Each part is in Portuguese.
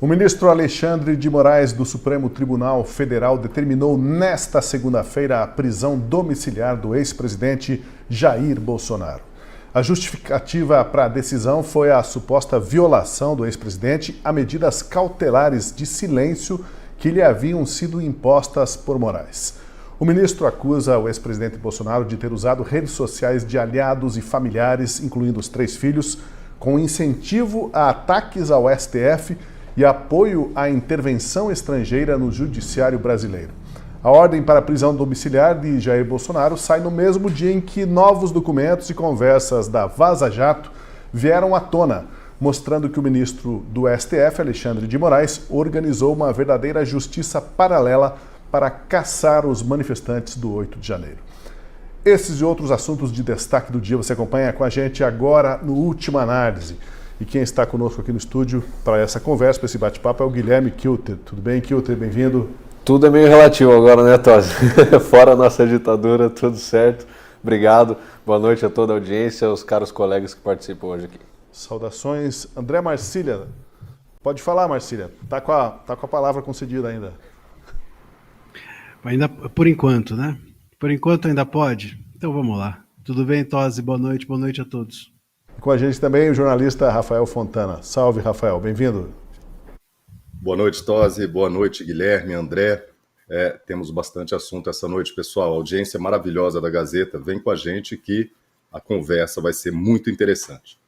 O ministro Alexandre de Moraes do Supremo Tribunal Federal determinou nesta segunda-feira a prisão domiciliar do ex-presidente Jair Bolsonaro. A justificativa para a decisão foi a suposta violação do ex-presidente a medidas cautelares de silêncio que lhe haviam sido impostas por Moraes. O ministro acusa o ex-presidente Bolsonaro de ter usado redes sociais de aliados e familiares, incluindo os 3 filhos, com incentivo a ataques ao STF e apoio à intervenção estrangeira no judiciário brasileiro. A ordem para a prisão domiciliar de Jair Bolsonaro sai no mesmo dia em que novos documentos e conversas da Vaza Jato vieram à tona, mostrando que o ministro do STF, Alexandre de Moraes, organizou uma verdadeira justiça paralela para caçar os manifestantes do 8 de janeiro. Esses e outros assuntos de destaque do dia você acompanha com a gente agora no Última Análise. E quem está conosco aqui no estúdio para essa conversa, para esse bate-papo, é o Guilherme Kilter. Tudo bem, Kilter? Bem-vindo. Tudo é meio relativo agora, né, Tosi? Fora a nossa ditadura, tudo certo. Obrigado. Boa noite a toda a audiência, aos caros colegas que participam hoje aqui. Saudações. André Marcília. Pode falar, Marcília. Está com a palavra concedida ainda. Ainda por enquanto, né? Por enquanto ainda pode? Então vamos lá. Tudo bem, Tosi? Boa noite a todos. Com a gente também o jornalista Rafael Fontana. Salve, Rafael. Bem-vindo. Boa noite, Tosi. Boa noite, Guilherme, André. Temos bastante assunto essa noite, pessoal. A audiência maravilhosa da Gazeta. Vem com a gente que a conversa vai ser muito interessante.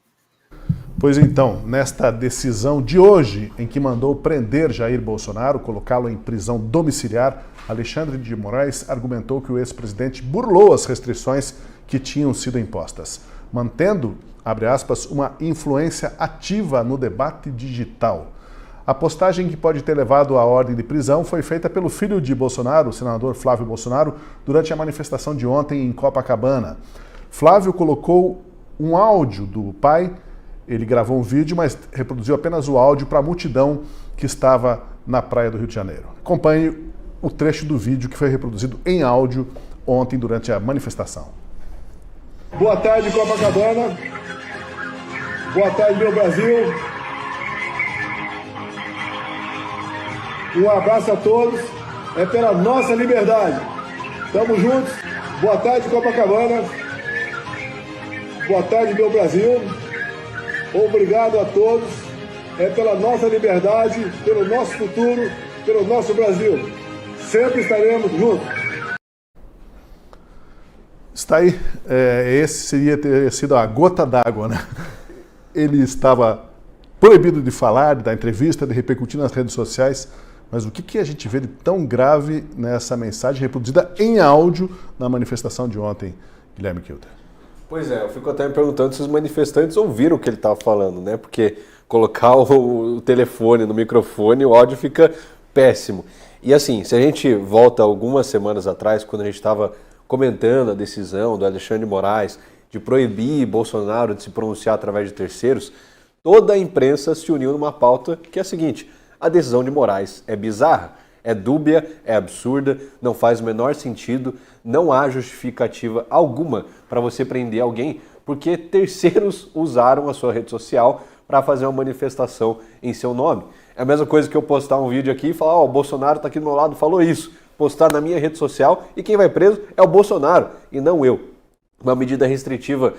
Pois então, nesta decisão de hoje, em que mandou prender Jair Bolsonaro, colocá-lo em prisão domiciliar, Alexandre de Moraes argumentou que o ex-presidente burlou as restrições que tinham sido impostas, mantendo, abre aspas, uma influência ativa no debate digital. A postagem que pode ter levado à ordem de prisão foi feita pelo filho de Bolsonaro, o senador Flávio Bolsonaro, durante a manifestação de ontem em Copacabana. Flávio colocou um áudio do pai, ele gravou um vídeo, mas reproduziu apenas o áudio para a multidão que estava na praia do Rio de Janeiro. Acompanhe o trecho do vídeo que foi reproduzido em áudio ontem durante a manifestação. Boa tarde, Copacabana. Boa tarde, meu Brasil. Um abraço a todos. É pela nossa liberdade. Tamo juntos. Boa tarde, Copacabana. Boa tarde, meu Brasil. Obrigado a todos. É pela nossa liberdade, pelo nosso futuro, pelo nosso Brasil. Sempre estaremos juntos. Está aí. Esse seria ter sido a gota d'água, né? Ele estava proibido de falar, de dar entrevista, de repercutir nas redes sociais. Mas o que a gente vê de tão grave nessa mensagem reproduzida em áudio na manifestação de ontem, Guilherme Kilter? Pois é, eu fico até me perguntando se os manifestantes ouviram o que ele estava falando, né? Porque colocar o telefone no microfone, o áudio fica péssimo. E assim, se a gente volta algumas semanas atrás, quando a gente estava comentando a decisão do Alexandre de Moraes de proibir Bolsonaro de se pronunciar através de terceiros, toda a imprensa se uniu numa pauta que é a seguinte: a decisão de Moraes é bizarra, é dúbia, é absurda, não faz o menor sentido, não há justificativa alguma para você prender alguém, porque terceiros usaram a sua rede social para fazer uma manifestação em seu nome. É a mesma coisa que eu postar um vídeo aqui e falar, o Bolsonaro está aqui do meu lado, falou isso, postar na minha rede social e quem vai preso é o Bolsonaro e não eu. Uma medida restritiva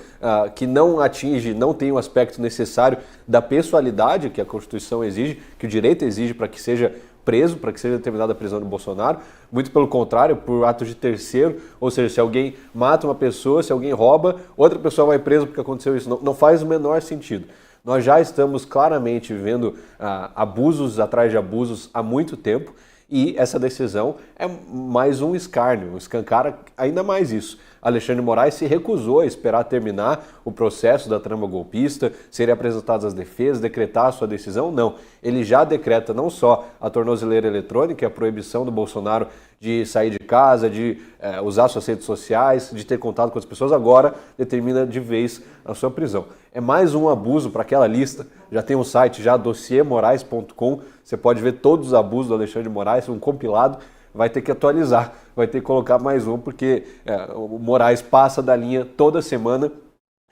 que não atinge, não tem o aspecto necessário da pessoalidade que a Constituição exige, que o direito exige para que seja preso, para que seja determinada a prisão do Bolsonaro, muito pelo contrário, por atos de terceiro, ou seja, se alguém mata uma pessoa, se alguém rouba, outra pessoa vai preso porque aconteceu isso. Não faz o menor sentido. Nós já estamos claramente vivendo abusos atrás de abusos há muito tempo e essa decisão é mais um escárnio, escancara ainda mais isso. Alexandre de Moraes se recusou a esperar terminar o processo da trama golpista, serem apresentadas as defesas, decretar a sua decisão, não. Ele já decreta não só a tornozeleira eletrônica, a proibição do Bolsonaro de sair de casa, de usar suas redes sociais, de ter contato com as pessoas, agora determina de vez a sua prisão. É mais um abuso para aquela lista, já tem um site já, dossiermorais.com, você pode ver todos os abusos do Alexandre de Moraes, um compilado, vai ter que atualizar, vai ter que colocar mais um, porque o Moraes passa da linha toda semana.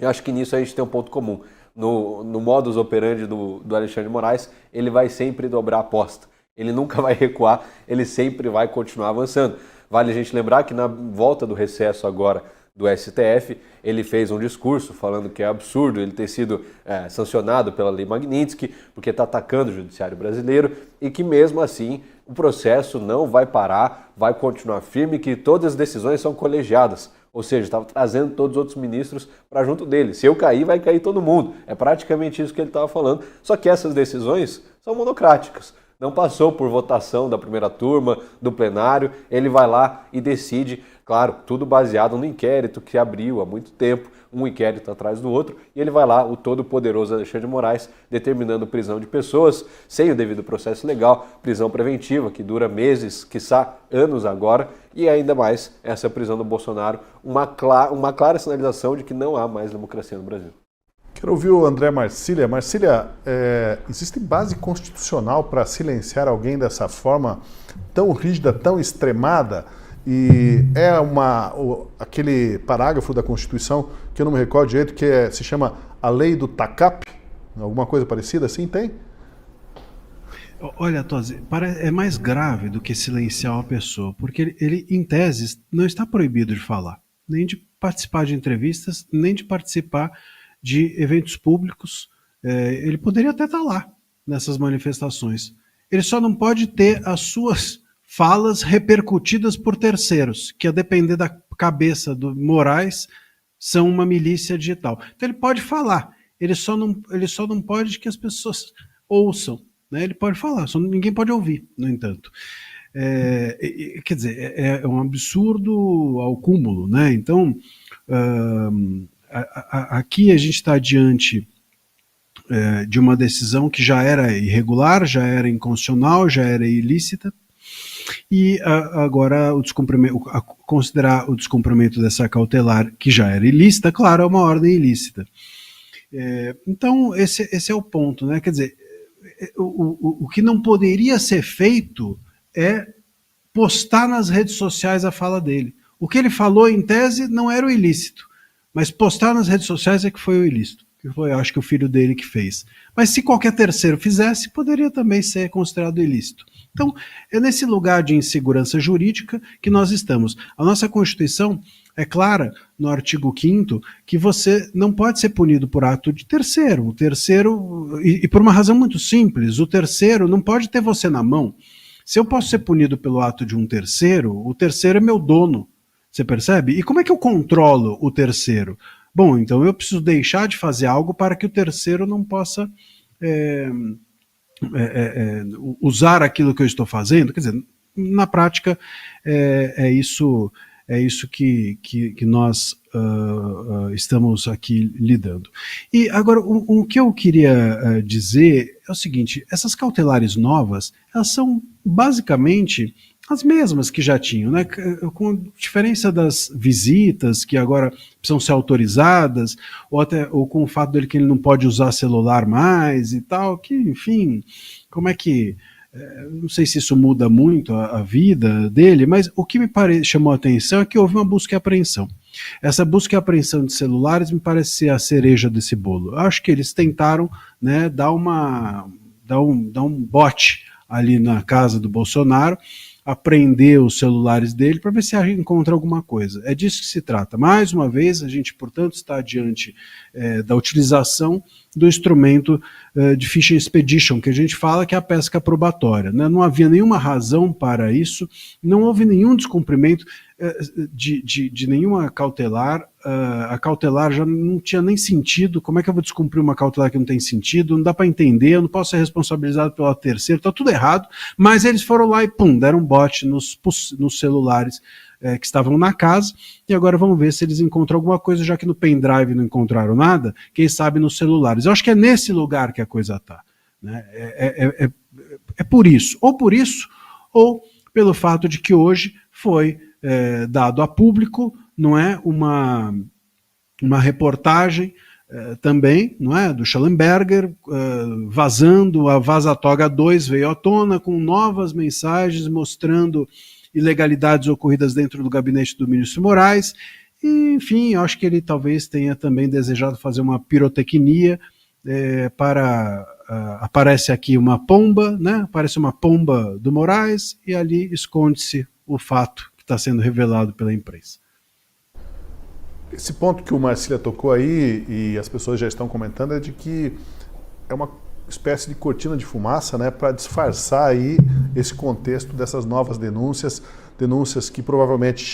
Eu acho que nisso a gente tem um ponto comum. no modus operandi do Alexandre de Moraes, ele vai sempre dobrar a aposta. Ele nunca vai recuar, ele sempre vai continuar avançando. Vale a gente lembrar que na volta do recesso agora do STF, ele fez um discurso falando que é absurdo ele ter sido sancionado pela Lei Magnitsky, porque está atacando o judiciário brasileiro, e que mesmo assim o processo não vai parar, vai continuar firme, que todas as decisões são colegiadas. Ou seja, estava trazendo todos os outros ministros para junto dele. Se eu cair, vai cair todo mundo. É praticamente isso que ele estava falando. Só que essas decisões são monocráticas. Não passou por votação da primeira turma, do plenário. Ele vai lá e decide, claro, tudo baseado no inquérito que abriu há muito tempo, um inquérito atrás do outro, e ele vai lá, o todo-poderoso Alexandre de Moraes, determinando prisão de pessoas sem o devido processo legal, prisão preventiva, que dura meses, quiçá anos agora, e ainda mais essa prisão do Bolsonaro, uma clara sinalização de que não há mais democracia no Brasil. Quero ouvir o André Marcília. Marcília, existe base constitucional para silenciar alguém dessa forma tão rígida, tão extremada? E aquele parágrafo da Constituição, que eu não me recordo direito, que se chama a lei do TACAP? Alguma coisa parecida assim, tem? Olha, Tosi, é mais grave do que silenciar uma pessoa, porque ele, em tese, não está proibido de falar, nem de participar de entrevistas, nem de participar de eventos públicos. Ele poderia até estar lá, nessas manifestações. Ele só não pode ter as suas falas repercutidas por terceiros, que a depender da cabeça do Moraes, são uma milícia digital. Então ele pode falar, ele só não pode que as pessoas ouçam, né? Ele pode falar, só ninguém pode ouvir, no entanto. Quer dizer, é um absurdo ao cúmulo, né? Então, aqui a gente está diante de uma decisão que já era irregular, já era inconstitucional, já era ilícita, e agora considerar o descumprimento dessa cautelar, que já era ilícita, claro, é uma ordem ilícita. Então, esse é o ponto, né? Quer dizer, o que não poderia ser feito é postar nas redes sociais a fala dele. O que ele falou, em tese, não era o ilícito, mas postar nas redes sociais é que foi o ilícito, que foi, acho que, o filho dele que fez. Mas se qualquer terceiro fizesse, poderia também ser considerado ilícito. Então, é nesse lugar de insegurança jurídica que nós estamos. A nossa Constituição é clara, no artigo 5º, que você não pode ser punido por ato de terceiro. O terceiro, e por uma razão muito simples, o terceiro não pode ter você na mão. Se eu posso ser punido pelo ato de um terceiro, o terceiro é meu dono. Você percebe? E como é que eu controlo o terceiro? Bom, então eu preciso deixar de fazer algo para que o terceiro não possa usar aquilo que eu estou fazendo. Quer dizer, na prática, é isso que nós estamos aqui lidando. E agora, o que eu queria dizer é o seguinte: essas cautelares novas, elas são basicamente as mesmas que já tinham, né? Com diferença das visitas, que agora precisam ser autorizadas, ou com o fato dele que ele não pode usar celular mais e tal, que, enfim, como é que... não sei se isso muda muito a vida dele, mas o que me chamou a atenção é que houve uma busca e apreensão. Essa busca e apreensão de celulares me parece ser a cereja desse bolo. Eu acho que eles tentaram, né, dar um bote ali na casa do Bolsonaro, apreender os celulares dele para ver se encontra alguma coisa. É disso que se trata. Mais uma vez, a gente, portanto, está diante da utilização do instrumento de Fish Expedition, que a gente fala que é a pesca probatória, né? Não havia nenhuma razão para isso, não houve nenhum descumprimento de nenhuma cautelar. A cautelar já não tinha nem sentido. Como é que eu vou descumprir uma cautelar que não tem sentido? Não dá para entender, eu não posso ser responsabilizado pela terceira, está tudo errado, mas eles foram lá e pum, deram um bote nos celulares que estavam na casa, e agora vamos ver se eles encontram alguma coisa, já que no pendrive não encontraram nada, quem sabe nos celulares. Eu acho que é nesse lugar que a coisa está, né? É por isso, ou pelo fato de que hoje foi dado a público, não é, uma reportagem também, não é, do Schellenberger, vazando, a Vazatoga 2 veio à tona com novas mensagens mostrando ilegalidades ocorridas dentro do gabinete do ministro Moraes, e, enfim, eu acho que ele talvez tenha também desejado fazer uma pirotecnia aparece aqui uma pomba, né? Aparece uma pomba do Moraes e ali esconde-se o fato que está sendo revelado pela imprensa. Esse ponto que o Marcília tocou aí, e as pessoas já estão comentando, é de que é uma espécie de cortina de fumaça, né, para disfarçar aí esse contexto dessas novas denúncias que provavelmente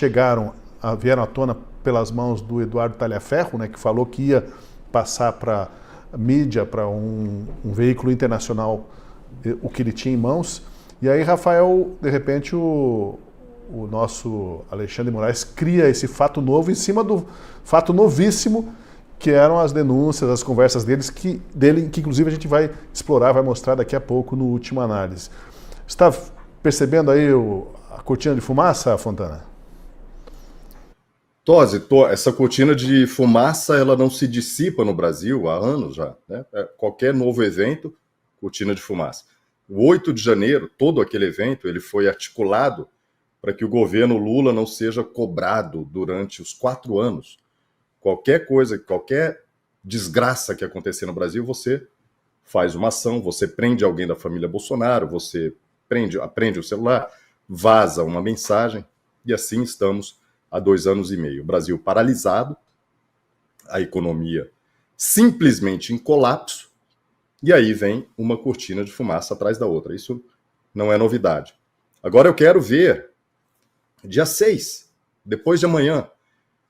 vieram à tona pelas mãos do Eduardo Talhaferro, né, que falou que ia passar para mídia, para um veículo internacional, o que ele tinha em mãos. E aí, Rafael, de repente, o nosso Alexandre de Moraes cria esse fato novo em cima do fato novíssimo, que eram as denúncias, as conversas dele, que inclusive a gente vai explorar, vai mostrar daqui a pouco no Última Análise. Você está percebendo aí a cortina de fumaça, Fontana? Tosi, essa cortina de fumaça ela não se dissipa no Brasil há anos já, né? Qualquer novo evento, cortina de fumaça. O 8 de janeiro, todo aquele evento, ele foi articulado para que o governo Lula não seja cobrado durante os 4 anos. Qualquer coisa, qualquer desgraça que acontecer no Brasil, você faz uma ação, você prende alguém da família Bolsonaro, você aprende o celular, vaza uma mensagem, e assim estamos há 2 anos e meio. O Brasil paralisado, a economia simplesmente em colapso, e aí vem uma cortina de fumaça atrás da outra. Isso não é novidade. Agora eu quero ver, dia 6, depois de amanhã,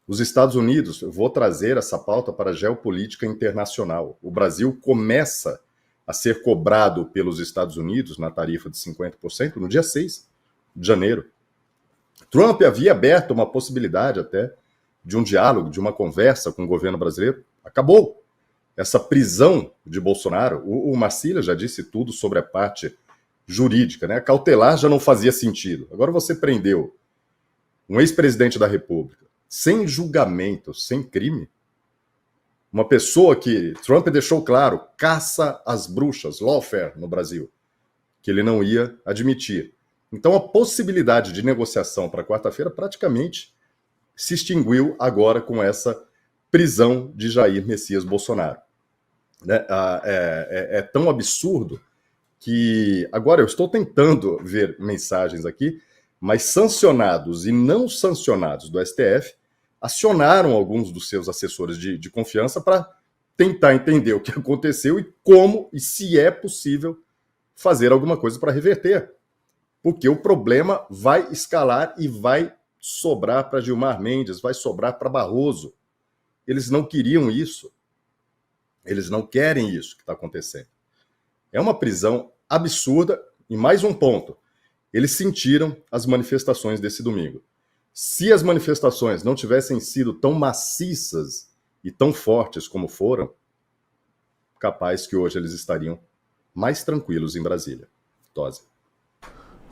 os Estados Unidos, eu vou trazer essa pauta para a geopolítica internacional. O Brasil começa a ser cobrado pelos Estados Unidos na tarifa de 50% no dia 6 de janeiro. Trump havia aberto uma possibilidade até de um diálogo, de uma conversa com o governo brasileiro. Acabou essa prisão de Bolsonaro. O Marcília já disse tudo sobre a parte jurídica, né? A cautelar já não fazia sentido. Agora você prendeu um ex-presidente da República sem julgamento, sem crime. Uma pessoa que Trump deixou claro, caça às bruxas, lawfare no Brasil, que ele não ia admitir. Então a possibilidade de negociação para quarta-feira praticamente se extinguiu agora com essa prisão de Jair Messias Bolsonaro. É tão absurdo que agora eu estou tentando ver mensagens aqui, mas sancionados e não sancionados do STF acionaram alguns dos seus assessores de confiança para tentar entender o que aconteceu e como e se é possível fazer alguma coisa para reverter. Porque o problema vai escalar e vai sobrar para Gilmar Mendes, vai sobrar para Barroso. Eles não queriam isso. Eles não querem isso que está acontecendo. É uma prisão absurda. E mais um ponto. Eles sentiram as manifestações desse domingo. Se as manifestações não tivessem sido tão maciças e tão fortes como foram, capaz que hoje eles estariam mais tranquilos em Brasília. Tosi.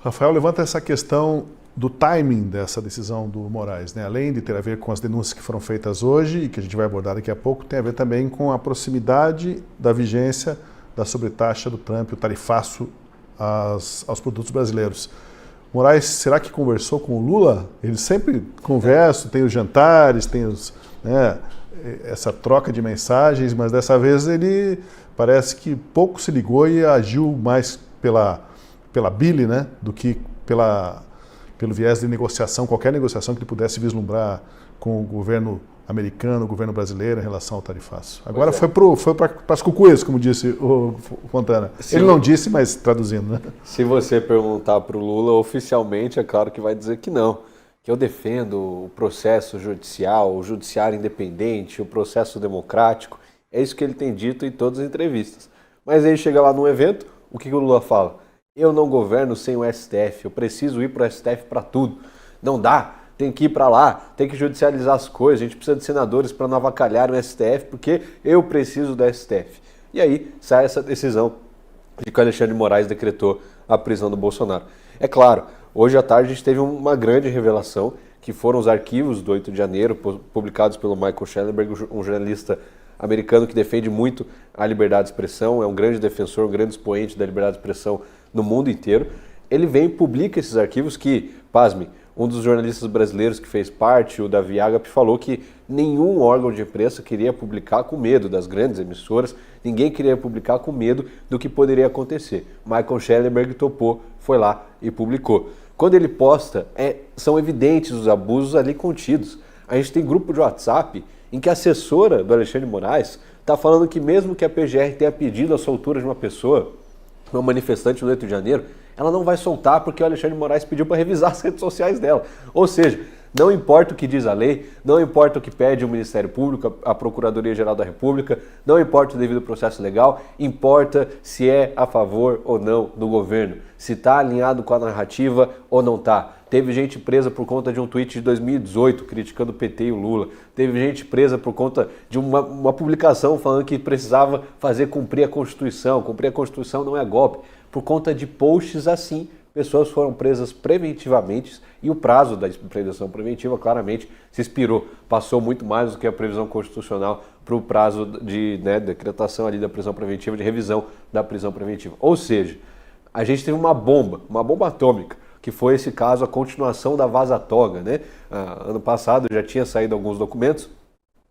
Rafael, levanta essa questão do timing dessa decisão do Moraes, né? Além de ter a ver com as denúncias que foram feitas hoje e que a gente vai abordar daqui a pouco, tem a ver também com a proximidade da vigência da sobretaxa do Trump, o tarifaço aos produtos brasileiros. Moraes, será que conversou com o Lula? Eles sempre conversam, tem os jantares, tem essa troca de mensagens, mas dessa vez ele parece que pouco se ligou e agiu mais pela bile, né, do que pelo viés de negociação, qualquer negociação que ele pudesse vislumbrar com o governo americano, o governo brasileiro em relação ao tarifaço. Agora foi para as cucuias, como disse o Fontana. Ele não disse, mas traduzindo, né? Se você perguntar para o Lula oficialmente, é claro que vai dizer que não. Que eu defendo o processo judicial, o judiciário independente, o processo democrático. É isso que ele tem dito em todas as entrevistas. Mas aí chega lá num evento, o que o Lula fala? Eu não governo sem o STF, eu preciso ir para o STF para tudo. Não dá. Tem que ir para lá, tem que judicializar as coisas, a gente precisa de senadores para não avacalhar o STF, porque eu preciso do STF. E aí sai essa decisão de que o Alexandre de Moraes decretou a prisão do Bolsonaro. É claro, hoje à tarde a gente teve uma grande revelação, que foram os arquivos do 8 de janeiro, publicados pelo Michael Schellenberg, um jornalista americano que defende muito a liberdade de expressão, é um grande defensor, um grande expoente da liberdade de expressão no mundo inteiro. Ele vem e publica esses arquivos que, pasme, Um dos jornalistas brasileiros que fez parte, o Davi Agap, falou que nenhum órgão de imprensa queria publicar com medo das grandes emissoras, ninguém queria publicar com medo do que poderia acontecer. Michael Schellenberg topou, foi lá e publicou. Quando ele posta, são evidentes os abusos ali contidos. A gente tem grupo de WhatsApp em que a assessora do Alexandre de Moraes está falando que mesmo que a PGR tenha pedido a soltura de uma pessoa, uma manifestante no 8 de janeiro, ela não vai soltar porque o Alexandre de Moraes pediu para revisar as redes sociais dela. Ou seja, não importa o que diz a lei, não importa o que pede o Ministério Público, a Procuradoria-Geral da República, não importa o devido processo legal, importa se é a favor ou não do governo, se está alinhado com a narrativa ou não está. Teve gente presa por conta de um tweet de 2018 criticando o PT e o Lula. Teve gente presa por conta de uma publicação falando que precisava fazer cumprir a Constituição. Cumprir a Constituição não é golpe. Por conta de posts assim, pessoas foram presas preventivamente e o prazo da prisão preventiva claramente se expirou. Passou muito mais do que a previsão constitucional para o prazo de decretação ali da prisão preventiva, de revisão da prisão preventiva. Ou seja, a gente teve uma bomba atômica, que foi esse caso, a continuação da Vaza Toga, né? Ano passado já tinha saído alguns documentos,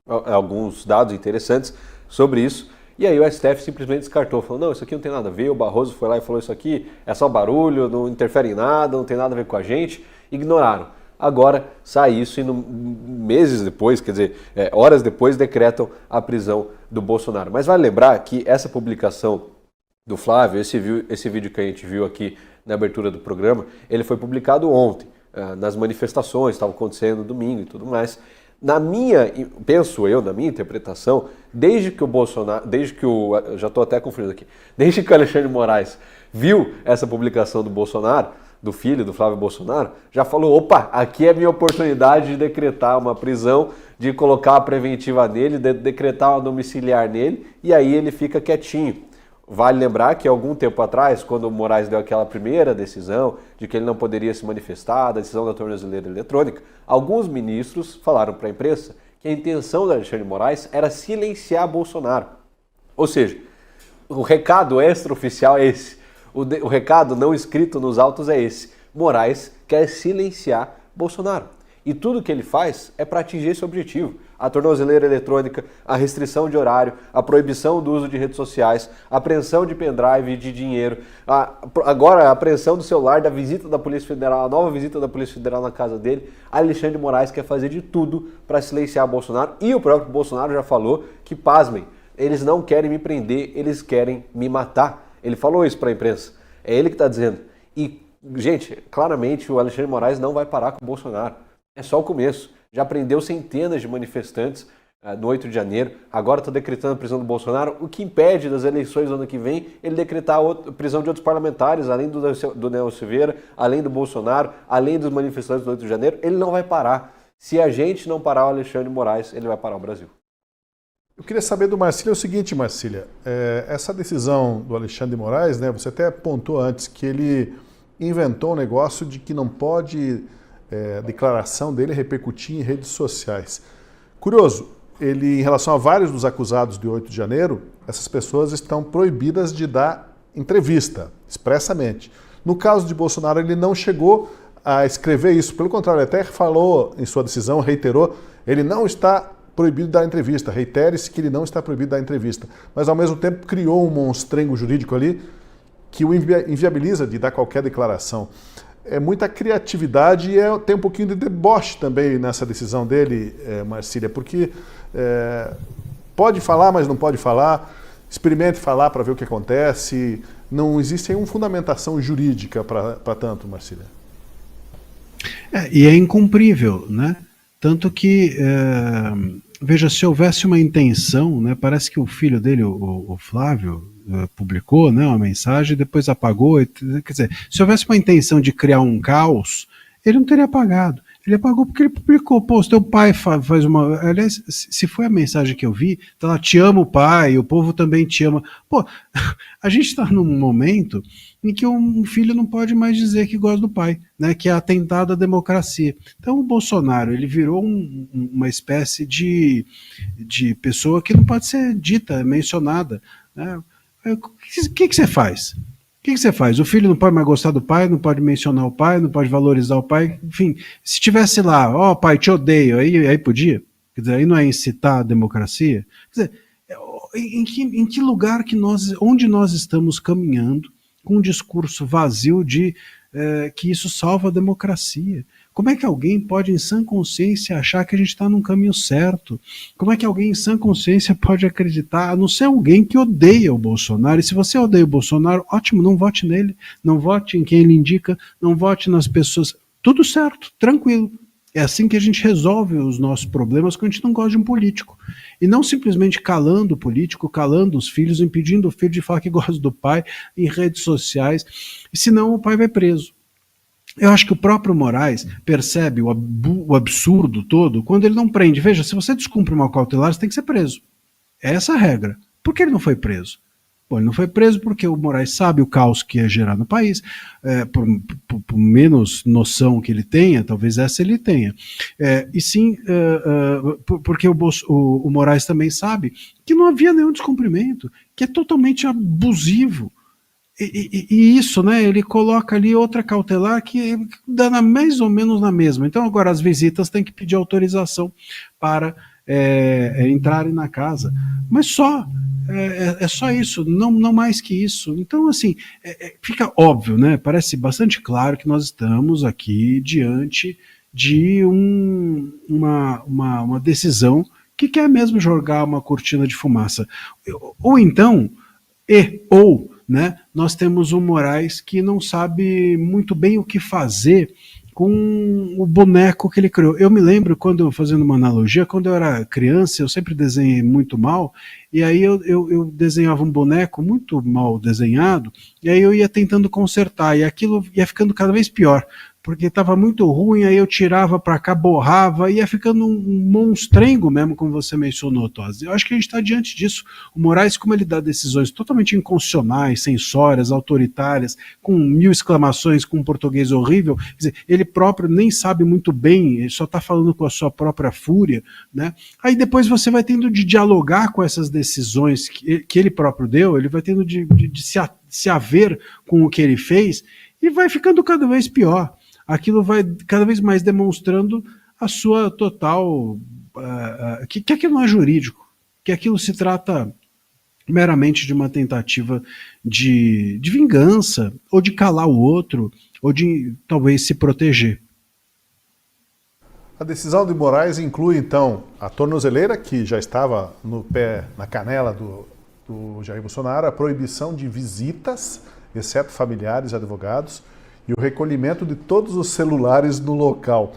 alguns dados interessantes sobre isso, e aí o STF simplesmente descartou, falou, não, isso aqui não tem nada a ver, o Barroso foi lá e falou, isso aqui é só barulho, não interfere em nada, não tem nada a ver com a gente, ignoraram. Agora sai isso e meses depois, quer dizer, horas depois, decretam a prisão do Bolsonaro. Mas vale lembrar que essa publicação do Flávio, esse vídeo que a gente viu aqui na abertura do programa, ele foi publicado ontem, nas manifestações, estava acontecendo domingo e tudo mais. Na minha interpretação, desde que o já estou até confundindo aqui, desde que o Alexandre de Moraes viu essa publicação do Bolsonaro, do filho do Flávio Bolsonaro, já falou, opa, aqui é a minha oportunidade de decretar uma prisão, de colocar a preventiva nele, de decretar uma domiciliar nele, e aí ele fica quietinho. Vale lembrar que algum tempo atrás, quando o Moraes deu aquela primeira decisão de que ele não poderia se manifestar, a decisão da tornozeleira eletrônica, alguns ministros falaram para a imprensa que a intenção do Alexandre de Moraes era silenciar Bolsonaro. Ou seja, o recado extraoficial é esse. O recado não escrito nos autos é esse. Moraes quer silenciar Bolsonaro. E tudo que ele faz é para atingir esse objetivo. A tornozeleira eletrônica, a restrição de horário, a proibição do uso de redes sociais, a apreensão de pendrive, de dinheiro, agora a apreensão do celular, da visita da Polícia Federal, a nova visita da Polícia Federal na casa dele. Alexandre de Moraes quer fazer de tudo para silenciar Bolsonaro e o próprio Bolsonaro já falou que, pasmem, eles não querem me prender, eles querem me matar. Ele falou isso para a imprensa, é ele que está dizendo. E, gente, claramente o Alexandre de Moraes não vai parar com o Bolsonaro. É só o começo. Já prendeu centenas de manifestantes no 8 de janeiro, agora está decretando a prisão do Bolsonaro, o que impede das eleições do ano que vem ele decretar a prisão de outros parlamentares, além do Nelson Silveira, além do Bolsonaro, além dos manifestantes do 8 de janeiro, ele não vai parar. Se a gente não parar o Alexandre de Moraes, ele vai parar o Brasil. Eu queria saber do Marcília o seguinte, Marcília, essa decisão do Alexandre de Moraes, né, você até apontou antes que ele inventou um negócio de que não pode a declaração dele repercutir em redes sociais. Curioso, ele, em relação a vários dos acusados de 8 de janeiro, essas pessoas estão proibidas de dar entrevista, expressamente. No caso de Bolsonaro, ele não chegou a escrever isso, pelo contrário, ele até falou em sua decisão, reiterou, ele não está proibido de dar entrevista, reitere-se que ele não está proibido de dar entrevista, mas ao mesmo tempo criou um monstrengo jurídico ali que o inviabiliza de dar qualquer declaração. É muita criatividade e tem um pouquinho de deboche também nessa decisão dele, Marcília, porque pode falar, mas não pode falar, experimente falar para ver o que acontece, não existe uma fundamentação jurídica para tanto, Marcília. E é incumprível, né? Tanto que, veja, se houvesse uma intenção, né, parece que o filho dele, o Flávio, publicou, né, uma mensagem e depois apagou. Quer dizer, se houvesse uma intenção de criar um caos, ele não teria apagado. Ele apagou porque ele publicou. Pô, se teu pai faz uma... Aliás, se foi a mensagem que eu vi, tá lá, te amo, pai, o povo também te ama. Pô, a gente está num momento em que um filho não pode mais dizer que gosta do pai, né, que é atentado à democracia. Então o Bolsonaro, ele virou uma espécie de pessoa que não pode ser dita, mencionada, né? O que você faz? que você faz? O filho não pode mais gostar do pai, não pode mencionar o pai, não pode valorizar o pai, enfim, se tivesse lá, ó, pai, te odeio, aí podia? Quer dizer, aí não é incitar a democracia? Quer dizer, em que lugar onde nós estamos caminhando com um discurso vazio de que isso salva a democracia? Como é que alguém pode, em sã consciência, achar que a gente está num caminho certo? Como é que alguém, em sã consciência, pode acreditar, a não ser alguém que odeia o Bolsonaro? E se você odeia o Bolsonaro, ótimo, não vote nele, não vote em quem ele indica, não vote nas pessoas. Tudo certo, tranquilo. É assim que a gente resolve os nossos problemas quando a gente não gosta de um político. E não simplesmente calando o político, calando os filhos, impedindo o filho de falar que gosta do pai em redes sociais, e senão o pai vai preso. Eu acho que o próprio Moraes percebe o absurdo todo quando ele não prende. Veja, se você descumpre uma cautelar, você tem que ser preso. É essa a regra. Por que ele não foi preso? Bom, ele não foi preso porque o Moraes sabe o caos que ia gerar no país, por menos noção que ele tenha, talvez essa ele tenha. E sim, porque o Moraes também sabe que não havia nenhum descumprimento, que é totalmente abusivo. E isso, né, ele coloca ali outra cautelar que dá mais ou menos na mesma. Então agora as visitas têm que pedir autorização para entrarem na casa. Mas só, é só isso, não mais que isso. Então assim, fica óbvio, né, parece bastante claro que nós estamos aqui diante de uma decisão que quer mesmo jogar uma cortina de fumaça. Ou então, né, nós temos um Moraes que não sabe muito bem o que fazer com o boneco que ele criou. Eu me lembro, fazendo uma analogia, quando eu era criança, eu sempre desenhei muito mal, e aí eu desenhava um boneco muito mal desenhado, e aí eu ia tentando consertar, e aquilo ia ficando cada vez pior, porque estava muito ruim, aí eu tirava para cá, borrava, ia ficando um monstrengo mesmo, como você mencionou, Tosi. Eu acho que a gente está diante disso. O Moraes, como ele dá decisões totalmente inconstitucionais, censórias, autoritárias, com 1000 exclamações, com um português horrível, quer dizer, ele próprio nem sabe muito bem, ele só está falando com a sua própria fúria, né? Aí depois você vai tendo de dialogar com essas decisões que ele próprio deu, ele vai tendo de se haver com o que ele fez, e vai ficando cada vez pior. Aquilo vai cada vez mais demonstrando a sua total... que aquilo não é jurídico, que aquilo se trata meramente de uma tentativa de vingança, ou de calar o outro, ou de talvez se proteger. A decisão de Moraes inclui, então, a tornozeleira, que já estava no pé, na canela do Jair Bolsonaro, a proibição de visitas, exceto familiares e advogados, e o recolhimento de todos os celulares no local.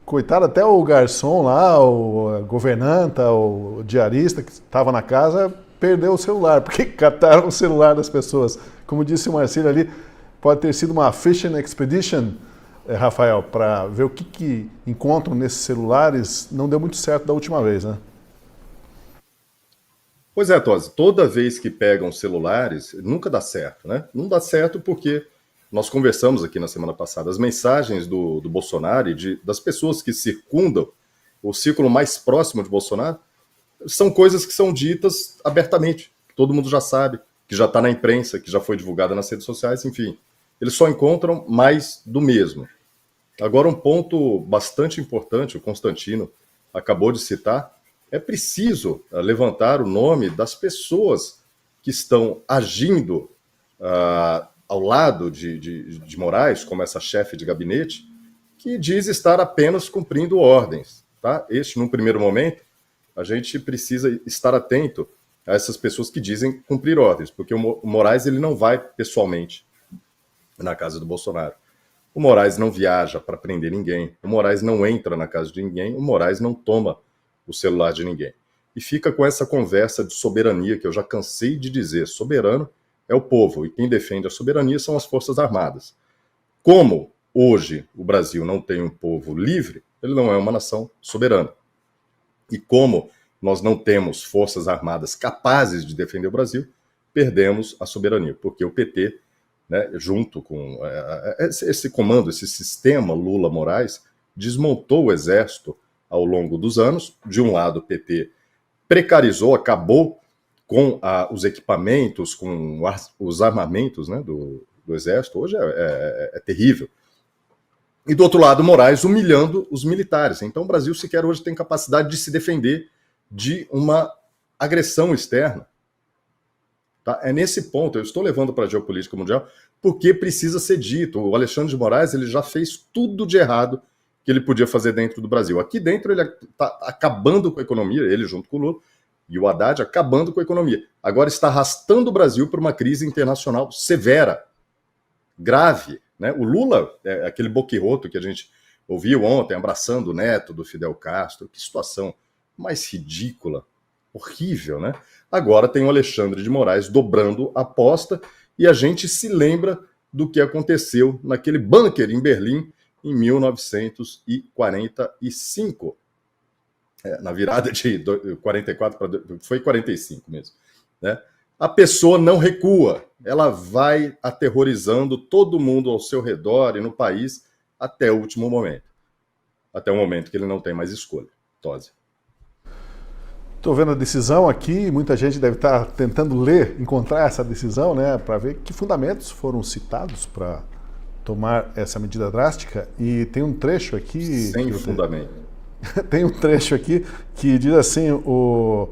Coitado, até o garçom lá, a governanta, o diarista que estava na casa, perdeu o celular, porque cataram o celular das pessoas. Como disse o Marcílio ali, pode ter sido uma fishing expedition, Rafael, para ver o que encontram nesses celulares. Não deu muito certo da última vez, né? Pois é, Tosi, toda vez que pegam celulares, nunca dá certo, né? Não dá certo porque nós conversamos aqui na semana passada, as mensagens do Bolsonaro e das pessoas que circundam o círculo mais próximo de Bolsonaro são coisas que são ditas abertamente, que todo mundo já sabe, que já está na imprensa, que já foi divulgada nas redes sociais, enfim. Eles só encontram mais do mesmo. Agora, um ponto bastante importante, o Constantino acabou de citar, é preciso levantar o nome das pessoas que estão agindo ao lado de Moraes, como essa chefe de gabinete, que diz estar apenas cumprindo ordens. Tá? Num primeiro momento, a gente precisa estar atento a essas pessoas que dizem cumprir ordens, porque o Moraes ele não vai pessoalmente na casa do Bolsonaro. O Moraes não viaja para prender ninguém, o Moraes não entra na casa de ninguém, o Moraes não toma o celular de ninguém. E fica com essa conversa de soberania que eu já cansei de dizer. Soberano é o povo, e quem defende a soberania são as Forças Armadas. Como hoje o Brasil não tem um povo livre, ele não é uma nação soberana. E como nós não temos Forças Armadas capazes de defender o Brasil, perdemos a soberania, porque o PT, né, junto com esse comando, esse sistema Lula-Moraes, desmontou o Exército ao longo dos anos. De um lado, o PT precarizou, acabou com os equipamentos, com os armamentos, né, do Exército, hoje é terrível. E do outro lado, Moraes humilhando os militares. Então o Brasil sequer hoje tem capacidade de se defender de uma agressão externa. Tá? É nesse ponto, eu estou levando para a geopolítica mundial, porque precisa ser dito. O Alexandre de Moraes ele já fez tudo de errado que ele podia fazer dentro do Brasil. Aqui dentro ele está acabando com a economia, ele junto com o Lula, e o Haddad acabando com a economia. Agora está arrastando o Brasil para uma crise internacional severa, grave. Né? O Lula, aquele boquirroto que a gente ouviu ontem, abraçando o neto do Fidel Castro, que situação mais ridícula, horrível, né? Agora tem o Alexandre de Moraes dobrando a aposta e a gente se lembra do que aconteceu naquele bunker em Berlim em 1945. Na virada de 44 para... Foi 45 mesmo. Né? A pessoa não recua. Ela vai aterrorizando todo mundo ao seu redor e no país até o último momento. Até o momento que ele não tem mais escolha. Tosi. Estou vendo a decisão aqui, muita gente deve estar tentando ler, encontrar essa decisão, né, para ver que fundamentos foram citados para tomar essa medida drástica. E tem um trecho aqui... Sem fundamento. Tem um trecho aqui que diz assim, o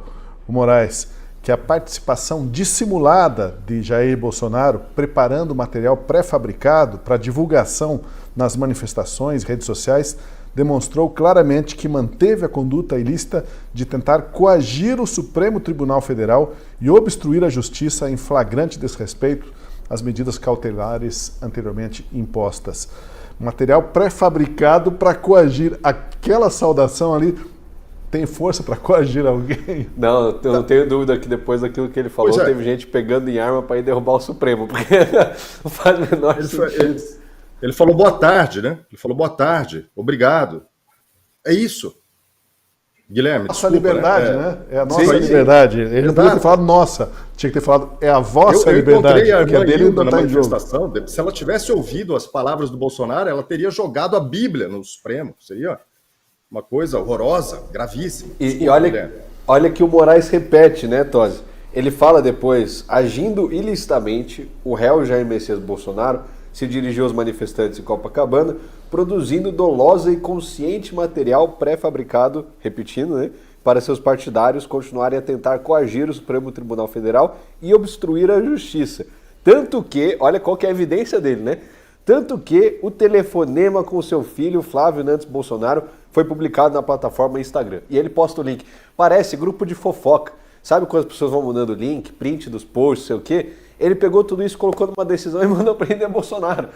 Moraes, que a participação dissimulada de Jair Bolsonaro preparando material pré-fabricado para divulgação nas manifestações, redes sociais, demonstrou claramente que manteve a conduta ilícita de tentar coagir o Supremo Tribunal Federal e obstruir a justiça em flagrante desrespeito às medidas cautelares anteriormente impostas. Material pré-fabricado para coagir. Aquela saudação ali tem força para coagir alguém? Não, eu não tenho dúvida que depois daquilo que ele falou, teve gente pegando em arma para ir derrubar o Supremo, porque não faz o menor sentido. Ele falou boa tarde, né? Ele falou boa tarde, obrigado. É isso. Guilherme, nossa desculpa, liberdade, né? É a nossa sim, liberdade. Ele não podia ter falado nossa, tinha que ter falado é a vossa liberdade. Eu encontrei a dele Hilda na tá manifestação. Se ela tivesse ouvido as palavras do Bolsonaro, ela teria jogado a Bíblia no Supremo. Seria uma coisa horrorosa, gravíssima. E olha que o Moraes repete, né, Tosi? Ele fala depois, agindo ilicitamente, o réu Jair Messias Bolsonaro se dirigiu aos manifestantes em Copacabana, produzindo dolosa e consciente material pré-fabricado, repetindo, né, para seus partidários continuarem a tentar coagir o Supremo Tribunal Federal e obstruir a justiça. Tanto que, olha qual que é a evidência dele, né? Tanto que o telefonema com seu filho, Flávio Nantes Bolsonaro, foi publicado na plataforma Instagram. E ele posta o link. Parece grupo de fofoca. Sabe quando as pessoas vão mandando link, print dos posts, sei o quê? Ele pegou tudo isso, colocou numa decisão e mandou prender Bolsonaro.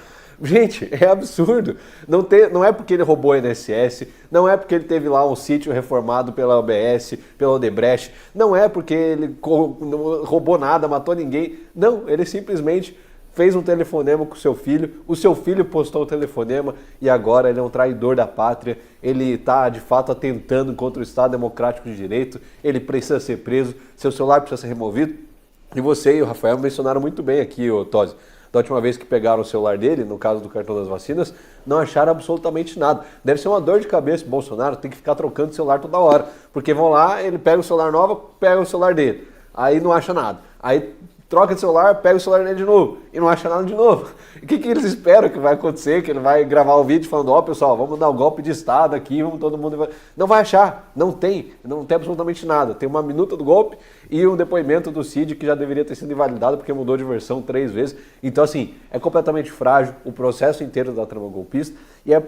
Gente, é absurdo. Não é porque ele roubou o INSS, não é porque ele teve lá um sítio reformado pela OBS, pela Odebrecht, não é porque ele não roubou nada, matou ninguém. Não, ele simplesmente fez um telefonema com o seu filho postou o telefonema e agora ele é um traidor da pátria, ele está de fato atentando contra o Estado Democrático de Direito, ele precisa ser preso, seu celular precisa ser removido. E você e o Rafael mencionaram muito bem aqui, Tosi, da última vez que pegaram o celular dele, no caso do cartão das vacinas, não acharam absolutamente nada. Deve ser uma dor de cabeça, Bolsonaro tem que ficar trocando o celular toda hora, porque vão lá, ele pega o celular novo, pega o celular dele, aí não acha nada. Aí troca de celular, pega o celular dele de novo e não acha nada de novo. O que eles esperam que vai acontecer? Que ele vai gravar um vídeo falando, pessoal, vamos dar um golpe de Estado aqui, vamos todo mundo... Não vai achar, não tem absolutamente nada. Tem uma minuta do golpe e um depoimento do Cid que já deveria ter sido invalidado porque mudou de versão 3 vezes. Então, assim, é completamente frágil o processo inteiro da trama golpista e é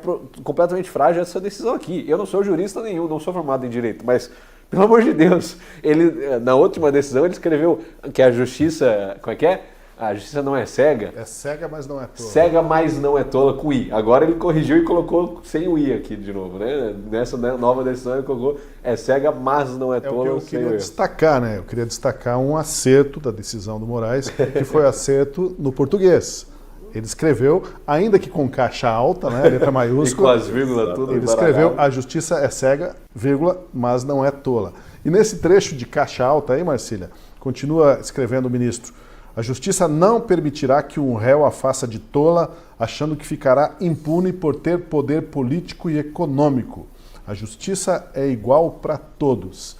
completamente frágil essa decisão aqui. Eu não sou jurista nenhum, não sou formado em direito, mas... Pelo amor de Deus, ele, na última decisão ele escreveu que a justiça, como é que é? A justiça não é cega. É cega, mas não é tola. Cega, mas não é tola, com I. Agora ele corrigiu e colocou sem o I aqui de novo, né? Nessa nova decisão ele colocou é cega, mas não é tola. É o que eu queria destacar, né? Eu queria destacar um acerto da decisão do Moraes, que foi acerto no português. Ele escreveu, ainda que com caixa alta, né, letra maiúscula, e com as vírgulas tudo ele escreveu, a justiça é cega, vírgula, mas não é tola. E nesse trecho de caixa alta aí, Marcília, continua escrevendo o ministro, a justiça não permitirá que um réu a faça de tola, achando que ficará impune por ter poder político e econômico. A justiça é igual para todos.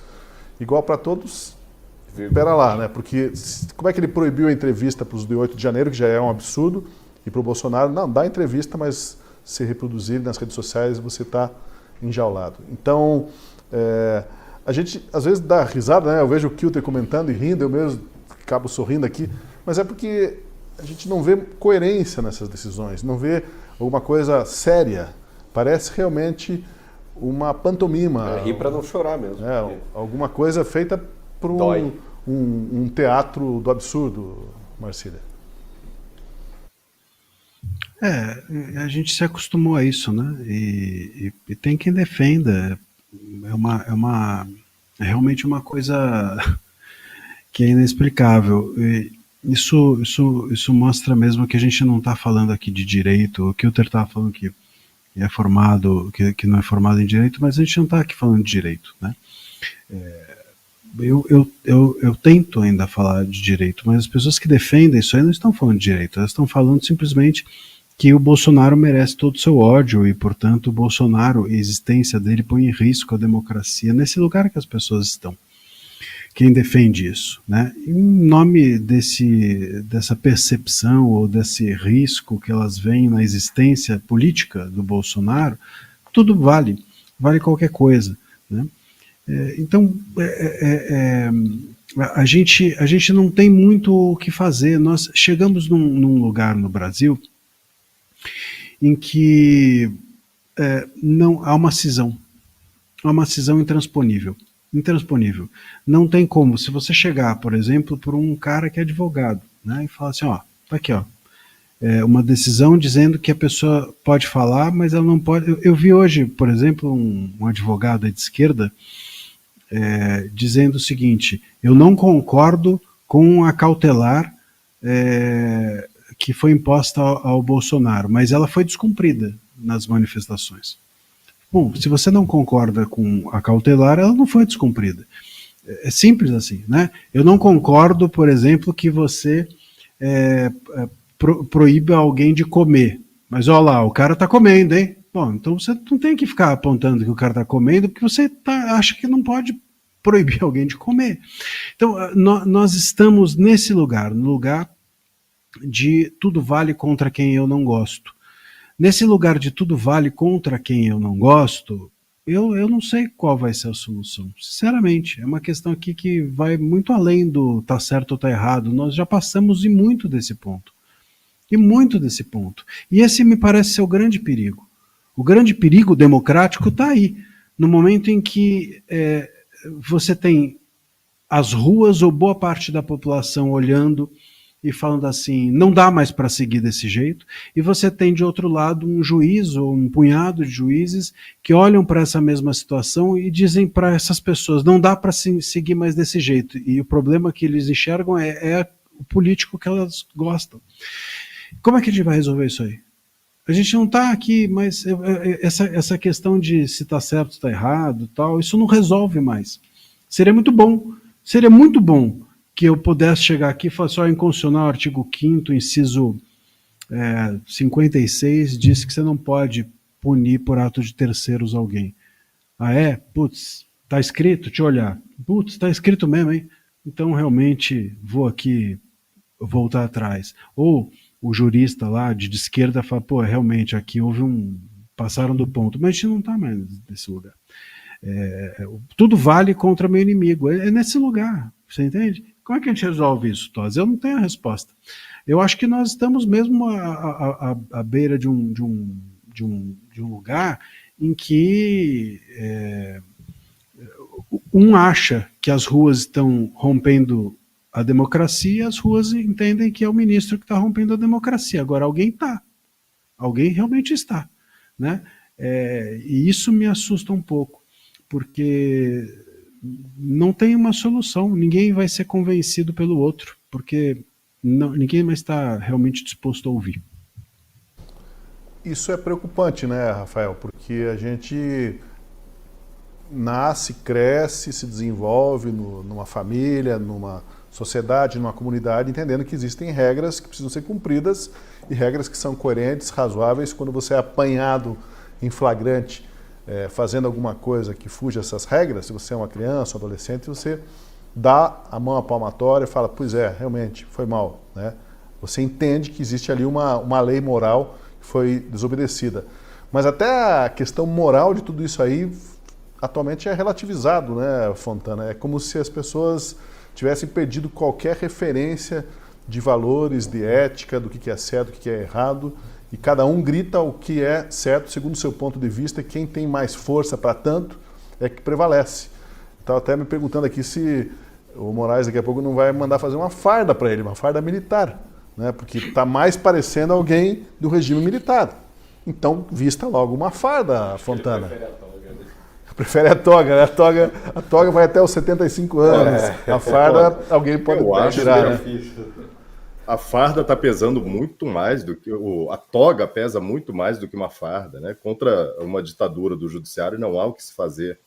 Igual para todos Espera lá, né? Porque como é que ele proibiu a entrevista para os de 8 de janeiro, que já é um absurdo, e para o Bolsonaro, não, dá entrevista, mas se reproduzir nas redes sociais você está enjaulado. Então, a gente às vezes dá risada, né? Eu vejo o Kilter comentando e rindo, eu mesmo acabo sorrindo aqui, mas é porque a gente não vê coerência nessas decisões, não vê alguma coisa séria. Parece realmente uma pantomima. Rir para não chorar mesmo. Alguma coisa feita por um teatro do absurdo, Marcília. A gente se acostumou a isso, né? E tem quem defenda. É realmente uma coisa que é inexplicável. E isso mostra mesmo que a gente não está falando aqui de direito. O Kilter estava falando que é formado, que não é formado em direito, mas a gente não está aqui falando de direito, né? Eu tento ainda falar de direito, mas as pessoas que defendem isso aí não estão falando de direito, elas estão falando simplesmente que o Bolsonaro merece todo o seu ódio e, portanto, o Bolsonaro, a existência dele põe em risco a democracia nesse lugar que as pessoas estão. Quem defende isso, né? Em nome dessa percepção ou desse risco que elas veem na existência política do Bolsonaro, tudo vale qualquer coisa, né? Então, a gente não tem muito o que fazer. Nós chegamos num lugar no Brasil em que não há uma cisão intransponível. Não tem como. Se você chegar, por exemplo, por um cara que é advogado, né, e falar assim, ó, tá aqui, ó, uma decisão dizendo que a pessoa pode falar, mas ela não pode. Eu vi hoje, por exemplo, um advogado de esquerda dizendo o seguinte: eu não concordo com a cautelar que foi imposta ao Bolsonaro, mas ela foi descumprida nas manifestações. Bom, se você não concorda com a cautelar, ela não foi descumprida. É simples assim, né? Eu não concordo, por exemplo, que você proíba alguém de comer. Mas olha lá, o cara está comendo, hein? Bom, então você não tem que ficar apontando que o cara está comendo, porque você acha que não pode proibir alguém de comer. Então, nós estamos nesse lugar, no lugar de tudo vale contra quem eu não gosto. Nesse lugar de tudo vale contra quem eu não gosto, eu não sei qual vai ser a solução. Sinceramente, é uma questão aqui que vai muito além do tá certo ou tá errado. Nós já passamos de muito desse ponto. E esse me parece ser o grande perigo. O grande perigo democrático está aí. No momento em que você tem as ruas ou boa parte da população olhando e falando assim, não dá mais para seguir desse jeito, e você tem de outro lado um juiz ou um punhado de juízes que olham para essa mesma situação e dizem para essas pessoas, não dá para seguir mais desse jeito, e o problema que eles enxergam é o político que elas gostam. Como é que a gente vai resolver isso aí? A gente não está aqui, mas essa questão de se está certo, se está errado, tal, isso não resolve mais. Seria muito bom que eu pudesse chegar aqui e falar assim, inconstitucional, artigo 5º, inciso 56, diz que você não pode punir por ato de terceiros alguém. Ah, é? Putz, tá escrito? Deixa eu olhar. Putz, tá escrito mesmo, hein? Então, realmente, vou aqui voltar atrás. Ou o jurista lá de esquerda fala, pô, realmente, aqui houve passaram do ponto. Mas a gente não tá mais nesse lugar. Tudo vale contra meu inimigo. É nesse lugar, você entende? Como é que a gente resolve isso, Tosi? Eu não tenho a resposta. Eu acho que nós estamos mesmo à beira de um lugar em que um acha que as ruas estão rompendo a democracia e as ruas entendem que é o ministro que está rompendo a democracia. Agora, alguém está. Alguém realmente está. Né? E isso me assusta um pouco, porque não tem uma solução, ninguém vai ser convencido pelo outro, porque ninguém mais está realmente disposto a ouvir. Isso é preocupante, né, Rafael? Porque a gente nasce, cresce, se desenvolve numa família, numa sociedade, numa comunidade, entendendo que existem regras que precisam ser cumpridas e regras que são coerentes, razoáveis. Quando você é apanhado em flagrante fazendo alguma coisa que fuja essas regras, se você é uma criança, um adolescente, você dá a mão à palmatória e fala, pois é, realmente, foi mal, né? Você entende que existe ali uma lei moral que foi desobedecida. Mas até a questão moral de tudo isso aí, atualmente é relativizado, né, Fontana? É como se as pessoas tivessem perdido qualquer referência de valores, de ética, do que é certo, do que é errado, e cada um grita o que é certo segundo o seu ponto de vista, e quem tem mais força para tanto é que prevalece. Estava até me perguntando aqui se o Moraes daqui a pouco não vai mandar fazer uma farda para ele, uma farda militar, né? Porque está mais parecendo alguém do regime militar. Então, vista logo uma farda, Fontana. Prefere a toga, né? A toga vai até os 75 anos. A farda, alguém pode tirar, né? A farda está pesando muito mais do que... A toga pesa muito mais do que uma farda, né? Contra uma ditadura do judiciário não há o que se fazer.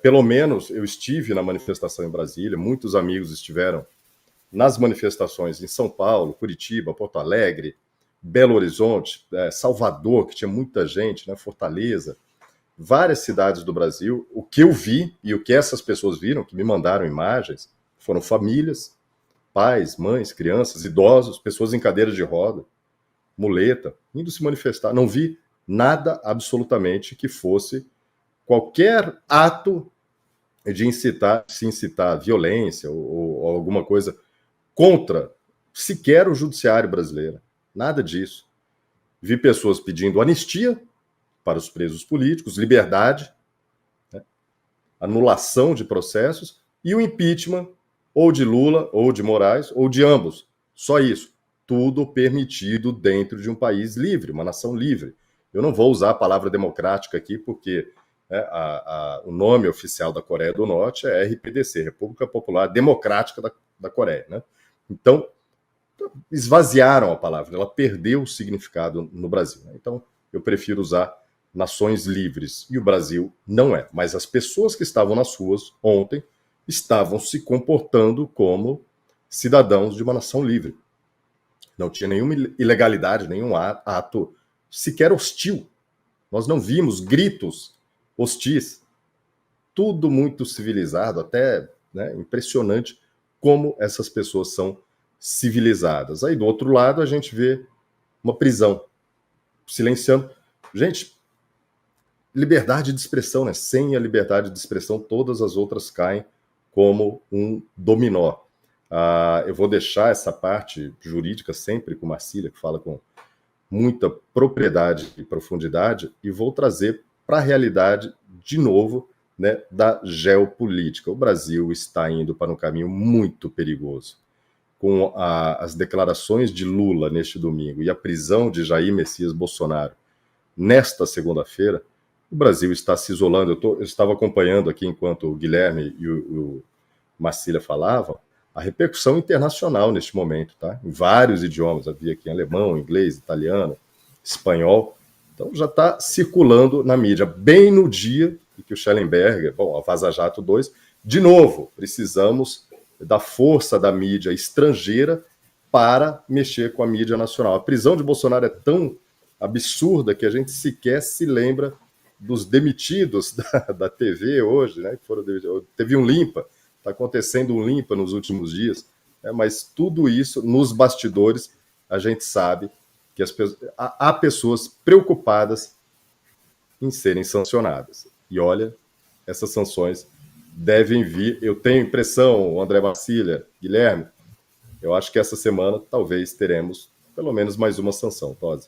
Pelo menos eu estive na manifestação em Brasília, muitos amigos estiveram nas manifestações em São Paulo, Curitiba, Porto Alegre, Belo Horizonte, Salvador, que tinha muita gente, né? Fortaleza, várias cidades do Brasil. O que eu vi e o que essas pessoas viram, que me mandaram imagens, foram famílias, pais, mães, crianças, idosos, pessoas em cadeira de roda, muleta, indo se manifestar. Não vi nada absolutamente que fosse qualquer ato de incitar a violência ou alguma coisa contra sequer o judiciário brasileiro. Nada disso. Vi pessoas pedindo anistia para os presos políticos, liberdade, né? Anulação de processos e o impeachment ou de Lula, ou de Moraes, ou de ambos. Só isso. Tudo permitido dentro de um país livre, uma nação livre. Eu não vou usar a palavra democrática aqui, porque o nome oficial da Coreia do Norte é RPDC, República Popular Democrática da Coreia, né? Então, esvaziaram a palavra, ela perdeu o significado no Brasil, né? Então, eu prefiro usar nações livres, e o Brasil não é. Mas as pessoas que estavam nas ruas ontem estavam se comportando como cidadãos de uma nação livre. Não tinha nenhuma ilegalidade, nenhum ato sequer hostil. Nós não vimos gritos hostis. Tudo muito civilizado, até, né, impressionante como essas pessoas são civilizadas. Aí do outro lado a gente vê uma prisão, silenciando. Gente, liberdade de expressão, né? Sem a liberdade de expressão, todas as outras caem como um dominó. Eu vou deixar essa parte jurídica sempre com Marcília, que fala com muita propriedade e profundidade, e vou trazer para a realidade, de novo, né, da geopolítica. O Brasil está indo para um caminho muito perigoso. Com as declarações de Lula neste domingo e a prisão de Jair Messias Bolsonaro nesta segunda-feira, o Brasil está se isolando. Eu estava acompanhando aqui, enquanto o Guilherme e o Marcília falavam, a repercussão internacional neste momento, tá? Em vários idiomas, havia aqui alemão, inglês, italiano, espanhol. Então já está circulando na mídia, bem no dia em que o Schellenberger, a Vaza Jato 2, de novo, precisamos da força da mídia estrangeira para mexer com a mídia nacional. A prisão de Bolsonaro é tão absurda que a gente sequer se lembra dos demitidos da TV hoje, né? Que foram demitidos. Teve um limpa, está acontecendo um limpa nos últimos dias, né? Mas tudo isso, nos bastidores, a gente sabe que há pessoas preocupadas em serem sancionadas. E olha, essas sanções devem vir. Eu tenho impressão, André Marcília, Guilherme, eu acho que essa semana talvez teremos pelo menos mais uma sanção, Tosi.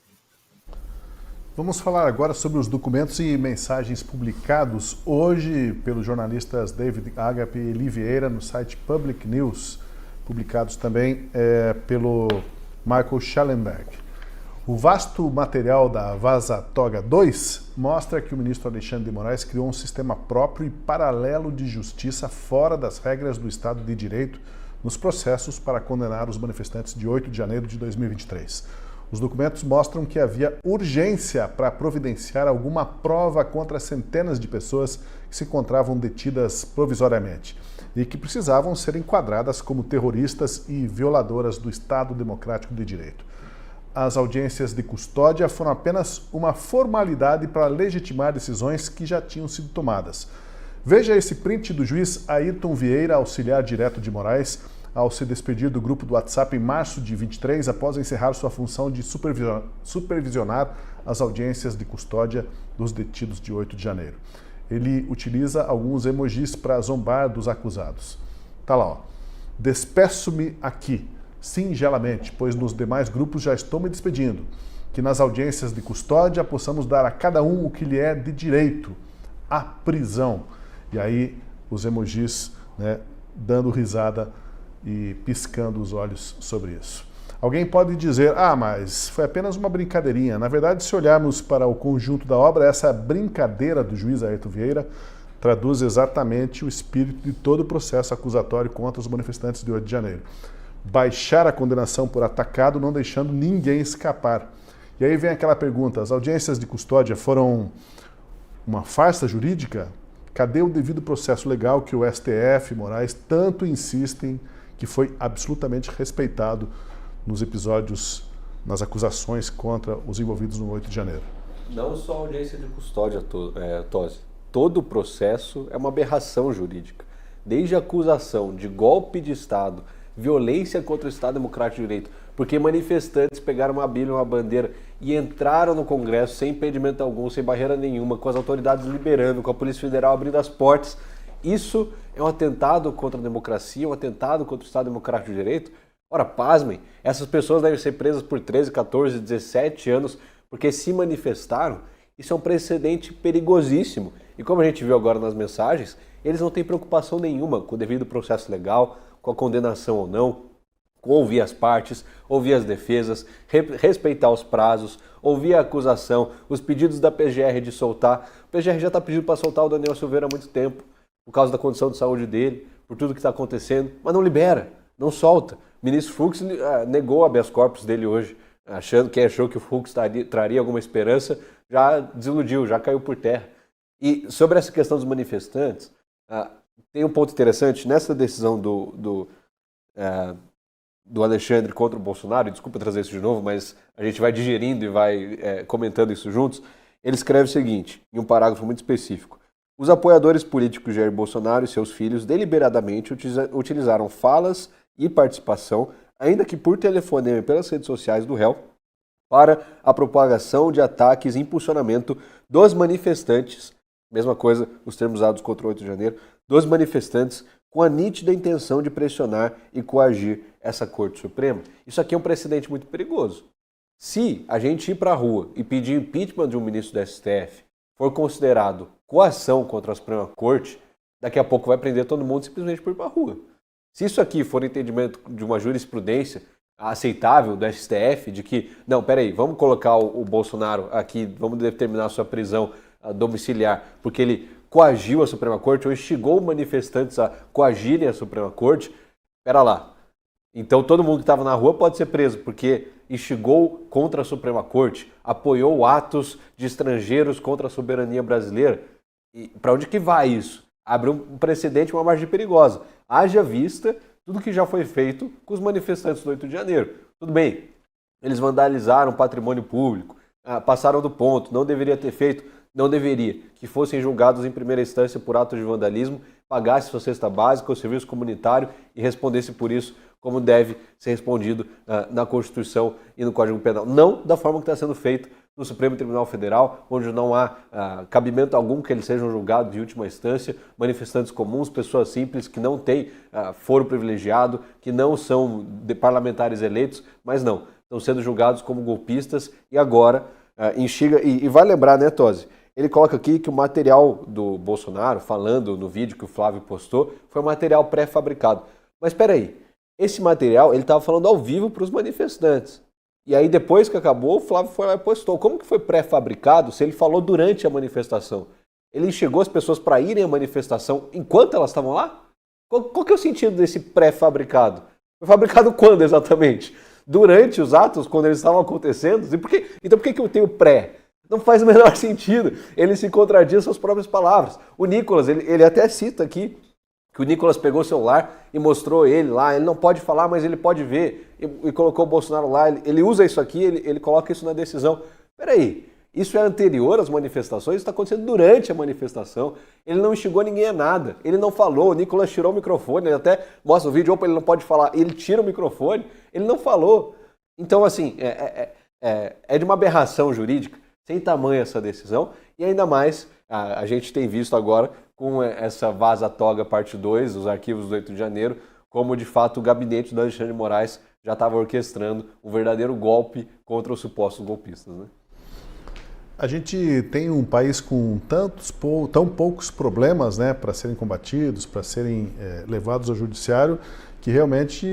Vamos falar agora sobre os documentos e mensagens publicados hoje pelos jornalistas David Agape e Eli Vieira no site Public News, publicados também pelo Michael Schellenberg. O vasto material da Vaza Toga 2 mostra que o ministro Alexandre de Moraes criou um sistema próprio e paralelo de justiça fora das regras do Estado de Direito nos processos para condenar os manifestantes de 8 de janeiro de 2023. Os documentos mostram que havia urgência para providenciar alguma prova contra centenas de pessoas que se encontravam detidas provisoriamente e que precisavam ser enquadradas como terroristas e violadoras do Estado Democrático de Direito. As audiências de custódia foram apenas uma formalidade para legitimar decisões que já tinham sido tomadas. Veja esse print do juiz Ayrton Vieira, auxiliar direto de Moraes, ao se despedir do grupo do WhatsApp em março de 23, após encerrar sua função de supervisionar as audiências de custódia dos detidos de 8 de janeiro. Ele utiliza alguns emojis para zombar dos acusados. Tá lá, ó. Despeço-me aqui, singelamente, pois nos demais grupos já estou me despedindo. Que nas audiências de custódia possamos dar a cada um o que lhe é de direito, a prisão. E aí os emojis, né, dando risada e piscando os olhos sobre isso. Alguém pode dizer, mas foi apenas uma brincadeirinha. Na verdade, se olharmos para o conjunto da obra, essa brincadeira do juiz Ayrton Vieira traduz exatamente o espírito de todo o processo acusatório contra os manifestantes de 8 de janeiro. Baixar a condenação por atacado, não deixando ninguém escapar. E aí vem aquela pergunta, as audiências de custódia foram uma farsa jurídica? Cadê o devido processo legal que o STF, Moraes, tanto insistem que foi absolutamente respeitado nos episódios, nas acusações contra os envolvidos no 8 de janeiro? Não só a audiência de custódia, Tosi. Todo o processo é uma aberração jurídica. Desde a acusação de golpe de Estado, violência contra o Estado Democrático de Direito, porque manifestantes pegaram uma bíblia, uma bandeira e entraram no Congresso sem impedimento algum, sem barreira nenhuma, com as autoridades liberando, com a Polícia Federal abrindo as portas. Isso é um atentado contra a democracia, um atentado contra o Estado Democrático de Direito? Ora, pasmem, essas pessoas devem ser presas por 13, 14, 17 anos, porque se manifestaram. Isso é um precedente perigosíssimo. E como a gente viu agora nas mensagens, eles não têm preocupação nenhuma com o devido processo legal, com a condenação ou não, com ouvir as partes, ouvir as defesas, respeitar os prazos, ouvir a acusação, os pedidos da PGR de soltar. O PGR já está pedindo para soltar o Daniel Silveira há muito tempo, por causa da condição de saúde dele, por tudo que está acontecendo, mas não libera, não solta. O ministro Fux negou o habeas corpus dele hoje, achou que o Fux traria alguma esperança, já desiludiu, já caiu por terra. E sobre essa questão dos manifestantes, tem um ponto interessante, nessa decisão do Alexandre contra o Bolsonaro, e desculpa trazer isso de novo, mas a gente vai digerindo e vai comentando isso juntos. Ele escreve o seguinte, em um parágrafo muito específico: os apoiadores políticos de Jair Bolsonaro e seus filhos deliberadamente utilizaram falas e participação, ainda que por telefonema e pelas redes sociais do réu, para a propagação de ataques e impulsionamento dos manifestantes, mesma coisa, os termos usados contra o 8 de janeiro, dos manifestantes com a nítida intenção de pressionar e coagir essa Corte Suprema. Isso aqui é um precedente muito perigoso. Se a gente ir para a rua e pedir impeachment de um ministro do STF for considerado coação contra a Suprema Corte, daqui a pouco vai prender todo mundo simplesmente por ir para a rua. Se isso aqui for entendimento de uma jurisprudência aceitável do STF, de que, não, peraí, vamos colocar o Bolsonaro aqui, vamos determinar a sua prisão domiciliar, porque ele coagiu a Suprema Corte ou instigou manifestantes a coagirem a Suprema Corte, pera lá. Então todo mundo que estava na rua pode ser preso, porque instigou contra a Suprema Corte, apoiou atos de estrangeiros contra a soberania brasileira. E para onde que vai isso? Abre um precedente, uma margem perigosa. Haja vista tudo que já foi feito com os manifestantes do 8 de janeiro. Tudo bem, eles vandalizaram patrimônio público, passaram do ponto, não deveria ter feito, não deveria, que fossem julgados em primeira instância por atos de vandalismo, pagasse sua cesta básica, o serviço comunitário e respondesse por isso como deve ser respondido na Constituição e no Código Penal. Não da forma que está sendo feito no Supremo Tribunal Federal, onde não há cabimento algum que eles sejam julgados de última instância, manifestantes comuns, pessoas simples que não têm foro privilegiado, que não são parlamentares eleitos, mas não, estão sendo julgados como golpistas e agora instiga. E vai lembrar, né, Tosi? Ele coloca aqui que o material do Bolsonaro, falando no vídeo que o Flávio postou, foi um material pré-fabricado. Mas espera aí, esse material ele estava falando ao vivo para os manifestantes. E aí depois que acabou, o Flávio foi lá e postou. Como que foi pré-fabricado se ele falou durante a manifestação? Ele enxergou as pessoas para irem à manifestação enquanto elas estavam lá? Qual que é o sentido desse pré-fabricado? Foi fabricado quando exatamente? Durante os atos, quando eles estavam acontecendo? Então por que eu tenho pré? Não faz o menor sentido. Ele se contradiz às suas próprias palavras. O Nicolas, ele até cita aqui que o Nicolas pegou o celular e mostrou ele lá. Ele não pode falar, mas ele pode ver. E colocou o Bolsonaro lá. Ele usa isso aqui, ele coloca isso na decisão. Peraí, Isso é anterior às manifestações, está acontecendo durante a manifestação. Ele não instigou ninguém a nada, ele não falou, o Nicolas tirou o microfone, ele até mostra o vídeo, opa, ele não pode falar, ele tira o microfone, ele não falou. Então, assim, é de uma aberração jurídica, sem tamanho essa decisão, e ainda mais, a gente tem visto agora, com essa vaza-toga parte 2, os arquivos do 8 de janeiro, como de fato o gabinete do Alexandre de Moraes já estava orquestrando um verdadeiro golpe contra os supostos golpistas, né? A gente tem um país com tão poucos problemas, né, para serem combatidos, para serem levados ao judiciário, que realmente,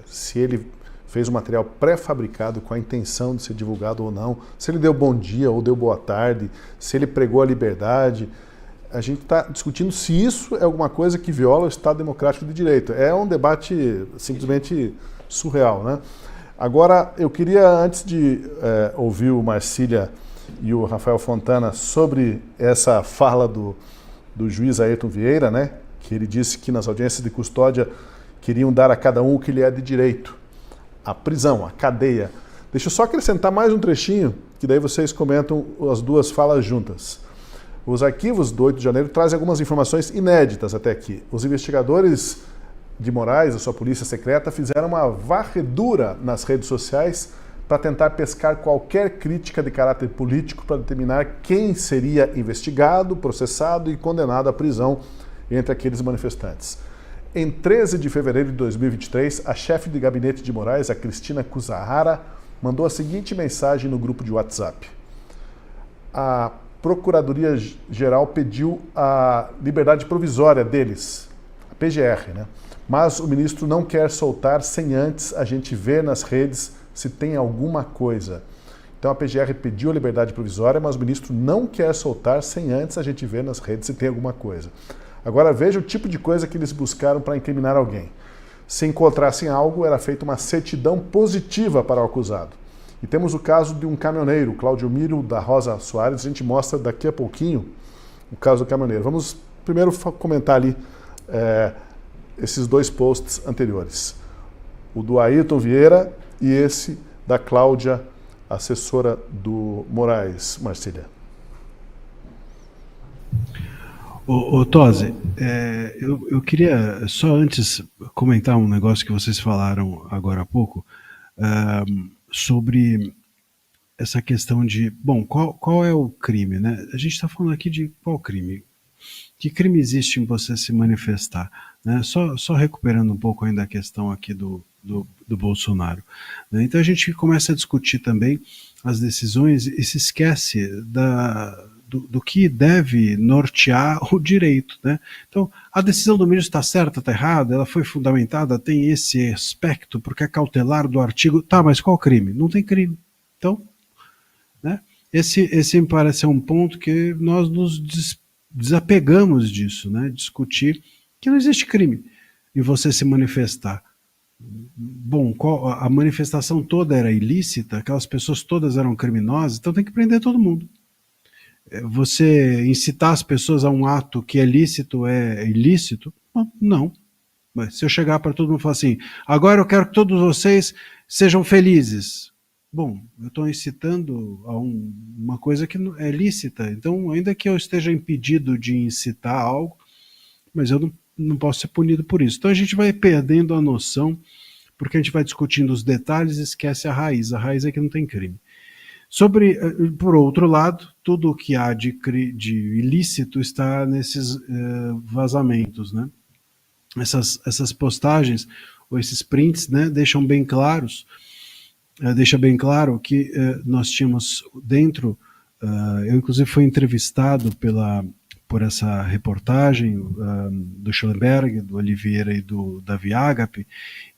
se ele fez um material pré-fabricado com a intenção de ser divulgado ou não, se ele deu bom dia ou deu boa tarde, se ele pregou a liberdade, a gente está discutindo se isso é alguma coisa que viola o Estado Democrático de Direito. É um debate simplesmente surreal, né? Agora, eu queria, antes de ouvir o Marcília e o Rafael Fontana sobre essa fala do juiz Ayrton Vieira, né, que ele disse que nas audiências de custódia queriam dar a cada um o que lhe é de direito, a prisão, a cadeia. Deixa eu só acrescentar mais um trechinho, que daí vocês comentam as duas falas juntas. Os arquivos do 8 de janeiro trazem algumas informações inéditas até aqui. Os investigadores de Moraes, a sua polícia secreta, fizeram uma varredura nas redes sociais para tentar pescar qualquer crítica de caráter político para determinar quem seria investigado, processado e condenado à prisão entre aqueles manifestantes. Em 13 de fevereiro de 2023, a chefe de gabinete de Moraes, a Cristina Kuzahara, mandou a seguinte mensagem no grupo de WhatsApp. A Procuradoria-Geral pediu a liberdade provisória deles, a PGR, né? Mas o ministro não quer soltar sem antes a gente ver nas redes se tem alguma coisa. Então a PGR pediu a liberdade provisória, mas o ministro não quer soltar sem antes a gente ver nas redes se tem alguma coisa. Agora veja o tipo de coisa que eles buscaram para incriminar alguém. Se encontrassem algo, era feita uma certidão positiva para o acusado. E temos o caso de um caminhoneiro, Cláudio Miro da Rosa Soares, a gente mostra daqui a pouquinho o caso do caminhoneiro. Vamos primeiro comentar ali esses dois posts anteriores. O do Ayrton Vieira e esse da Cláudia, assessora do Moraes. Marcília. Ô Tosi, eu queria só antes comentar um negócio que vocês falaram agora há pouco, sobre essa questão de, bom, qual é o crime, né? A gente está falando aqui de qual crime? Que crime existe em você se manifestar? Né? Só recuperando um pouco ainda a questão aqui do Bolsonaro. Né? Então a gente começa a discutir também as decisões e se esquece do que deve nortear o direito. Né? Então, a decisão do ministro está certa, está errada, ela foi fundamentada, tem esse aspecto, porque é cautelar do artigo. Tá, mas qual crime? Não tem crime. Então, né? Esse me parece um ponto que nós nos desapegamos disso, né? Discutir que não existe crime em você se manifestar. Bom, a manifestação toda era ilícita, aquelas pessoas todas eram criminosas, então tem que prender todo mundo. Você incitar as pessoas a um ato que é lícito é ilícito? Não. Mas se eu chegar para todo mundo e falar assim, agora eu quero que todos vocês sejam felizes. Bom, eu estou incitando a uma coisa que é lícita, então ainda que eu esteja impedido de incitar algo, mas eu não posso ser punido por isso. Então a gente vai perdendo a noção, porque a gente vai discutindo os detalhes e esquece a raiz é que não tem crime. Por outro lado, tudo o que há de ilícito está nesses vazamentos, né? Essas postagens, ou esses prints, né, deixa bem claro que nós tínhamos dentro, eu inclusive fui entrevistado por essa reportagem do Schellenberg, do Oliveira e do Davi Agape,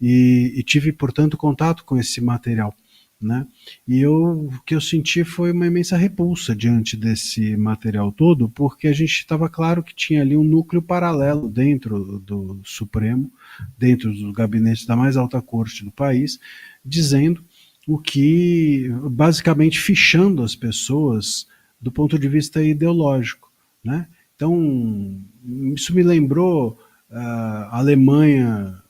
e tive, portanto, contato com esse material. Né? E o que eu senti foi uma imensa repulsa diante desse material todo, porque a gente estava claro que tinha ali um núcleo paralelo dentro do Supremo, dentro do gabinete da mais alta corte do país, dizendo o que, basicamente, fichando as pessoas do ponto de vista ideológico. Né? Então, isso me lembrou a Alemanha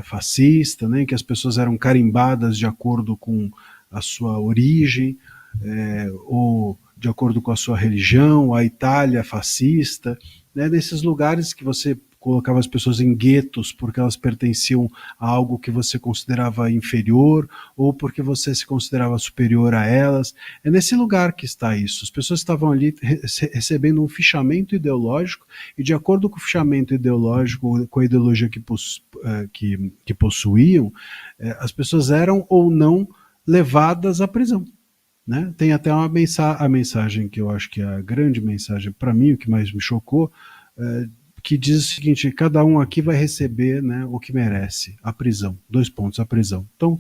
fascista, né, em que as pessoas eram carimbadas de acordo com a sua origem, ou de acordo com a sua religião, a Itália fascista, né, nesses lugares que você colocava as pessoas em guetos porque elas pertenciam a algo que você considerava inferior ou porque você se considerava superior a elas. É nesse lugar que está isso. As pessoas estavam ali recebendo um fichamento ideológico e, de acordo com o fichamento ideológico, com a ideologia que possuíam, as pessoas eram ou não levadas à prisão. Né? Tem até a mensagem que eu acho que é a grande mensagem, para mim, o que mais me chocou, que diz o seguinte: cada um aqui vai receber, né, o que merece, a prisão, 2 pontos, a prisão. Então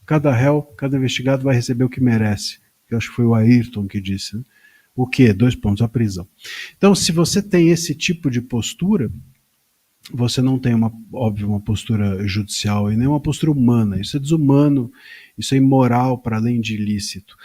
cada réu, cada investigado vai receber o que merece. Eu acho que foi o Ayrton que disse, né? O quê? 2 pontos, a prisão. Então, se você tem esse tipo de postura, você não tem óbvio, uma postura judicial e nem uma postura humana. Isso é desumano, isso é imoral para além de ilícito.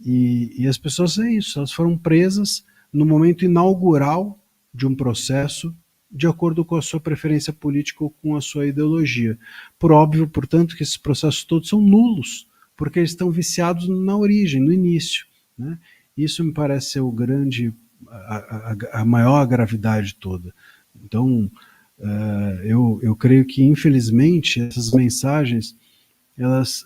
E as pessoas, é isso, elas foram presas no momento inaugural de um processo de acordo com a sua preferência política ou com a sua ideologia. Por óbvio, portanto, que esses processos todos são nulos, porque eles estão viciados na origem, no início. Né? Isso me parece ser a maior gravidade toda. Então, eu creio que, infelizmente, essas mensagens, elas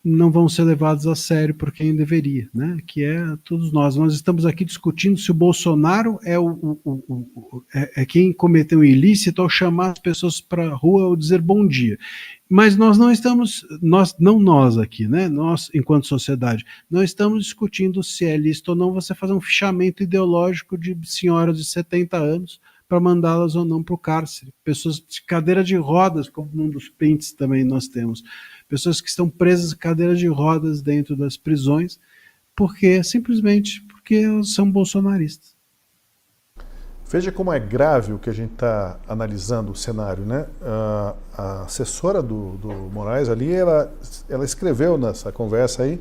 não vão ser levadas a sério por quem deveria, né? Que é todos nós. Nós estamos aqui discutindo se o Bolsonaro é quem cometeu um ilícito ao chamar as pessoas para a rua ou dizer bom dia. Mas nós não estamos, não nós aqui, né? Nós, enquanto sociedade, não estamos discutindo se é lícito ou não você fazer um fichamento ideológico de senhoras de 70 anos para mandá-las ou não para o cárcere. Pessoas de cadeira de rodas, como um dos pentes também nós temos. Pessoas que estão presas em cadeiras de rodas dentro das prisões, simplesmente porque são bolsonaristas. Veja como é grave o que a gente está analisando o cenário, né? A assessora do Moraes ali, ela escreveu nessa conversa aí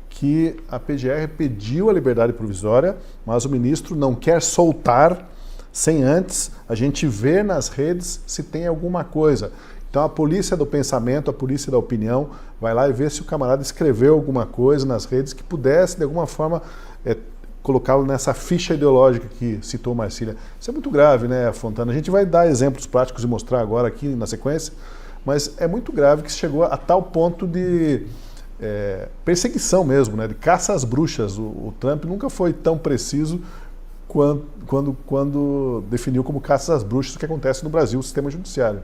que a PGR pediu a liberdade provisória, mas o ministro não quer soltar sem antes a gente ver nas redes se tem alguma coisa. Então a polícia do pensamento, a polícia da opinião, vai lá e vê se o camarada escreveu alguma coisa nas redes que pudesse, de alguma forma, colocá-lo nessa ficha ideológica que citou Marcília. Isso é muito grave, né, Fontana? A gente vai dar exemplos práticos e mostrar agora aqui na sequência, mas é muito grave que chegou a tal ponto de perseguição mesmo, né, de caça às bruxas. O Trump nunca foi tão preciso quando definiu como caça às bruxas o que acontece no Brasil, o sistema judiciário.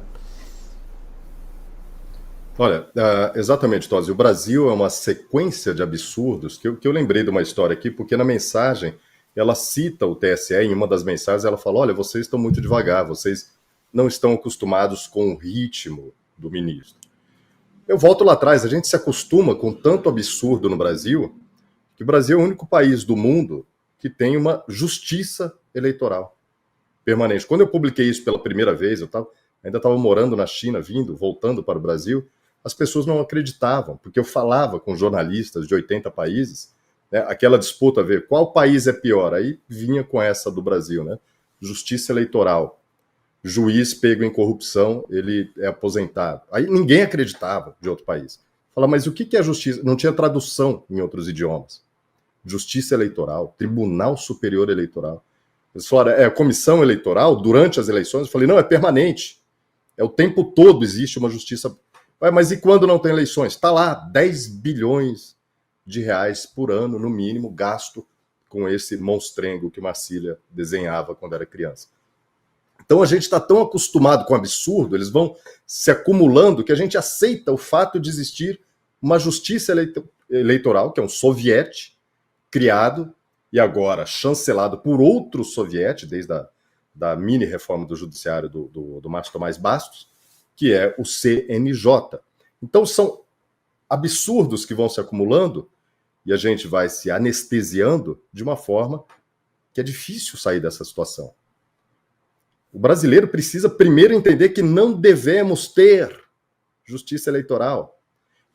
Olha, exatamente, Tosi. O Brasil é uma sequência de absurdos que eu lembrei de uma história aqui, porque na mensagem ela cita o TSE, em uma das mensagens ela fala: olha, vocês estão muito devagar, vocês não estão acostumados com o ritmo do ministro. Eu volto lá atrás, a gente se acostuma com tanto absurdo no Brasil, que o Brasil é o único país do mundo que tem uma justiça eleitoral permanente. Quando eu publiquei isso pela primeira vez, ainda estava morando na China, voltando para o Brasil, as pessoas não acreditavam, porque eu falava com jornalistas de 80 países, né, aquela disputa a ver qual país é pior, aí vinha com essa do Brasil, né? Justiça eleitoral, juiz pego em corrupção, ele é aposentado. Aí ninguém acreditava de outro país. Fala, mas o que é justiça? Não tinha tradução em outros idiomas. Justiça eleitoral, Tribunal Superior Eleitoral. Eles falaram, comissão eleitoral durante as eleições? Eu falei, não, é permanente. O tempo todo existe uma justiça. Mas e quando não tem eleições? Está lá, 10 bilhões de reais por ano, no mínimo, gasto com esse monstrengo que Marcília desenhava quando era criança. Então a gente está tão acostumado com o absurdo, eles vão se acumulando, que a gente aceita o fato de existir uma justiça eleitoral, que é um soviete, criado e agora chancelado por outro soviete, desde da mini-reforma do judiciário do Márcio Tomás Bastos, que é o CNJ. Então são absurdos que vão se acumulando e a gente vai se anestesiando de uma forma que é difícil sair dessa situação. O brasileiro precisa primeiro entender que não devemos ter justiça eleitoral,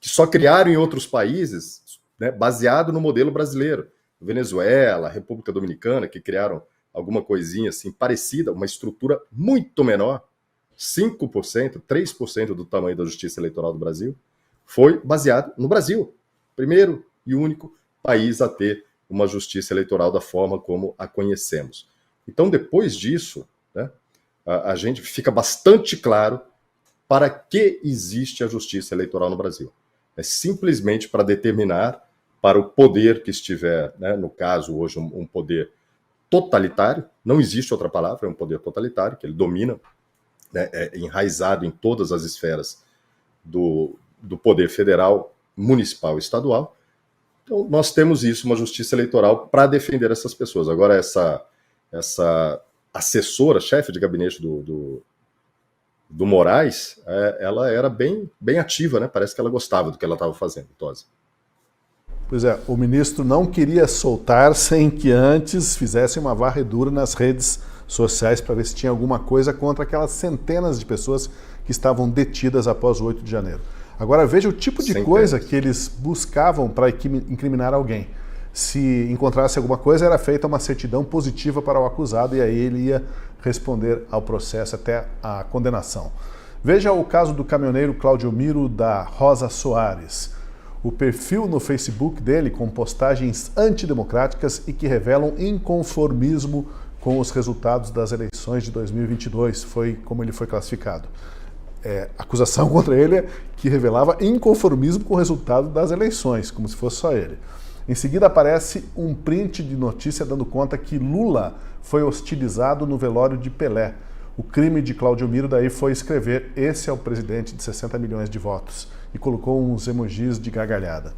que só criaram em outros países, né, baseado no modelo brasileiro. Venezuela, República Dominicana, que criaram alguma coisinha assim parecida, uma estrutura muito menor, 5%, 3% do tamanho da justiça eleitoral do Brasil, foi baseado no Brasil. Primeiro e único país a ter uma justiça eleitoral da forma como a conhecemos. Então, depois disso, né, a gente fica bastante claro para que existe a justiça eleitoral no Brasil. É simplesmente para determinar para o poder que estiver, né, no caso hoje um poder totalitário, não existe outra palavra, é um poder totalitário, que ele domina, né, é enraizado em todas as esferas do poder federal, municipal e estadual. Então, nós temos isso, uma justiça eleitoral para defender essas pessoas. Agora, essa assessora, chefe de gabinete do Moraes, ela era bem ativa, né? Parece que ela gostava do que ela estava fazendo, Tosi. Pois é, o ministro não queria soltar sem que antes fizesse uma varredura nas redes sociais para ver se tinha alguma coisa contra aquelas centenas de pessoas que estavam detidas após o 8 de janeiro. Agora veja o tipo de coisa que eles buscavam para incriminar alguém. Se encontrasse alguma coisa, era feita uma certidão positiva para o acusado e aí ele ia responder ao processo até a condenação. Veja o caso do caminhoneiro Cláudio Miro da Rosa Soares. O perfil no Facebook dele com postagens antidemocráticas e que revelam inconformismo com os resultados das eleições de 2022, foi como ele foi classificado. A acusação contra ele é que revelava inconformismo com o resultado das eleições, como se fosse só ele. Em seguida aparece um print de notícia dando conta que Lula foi hostilizado no velório de Pelé. O crime de Cláudio Miro daí foi escrever "Esse é o presidente de 60 milhões de votos" e colocou uns emojis de gargalhada.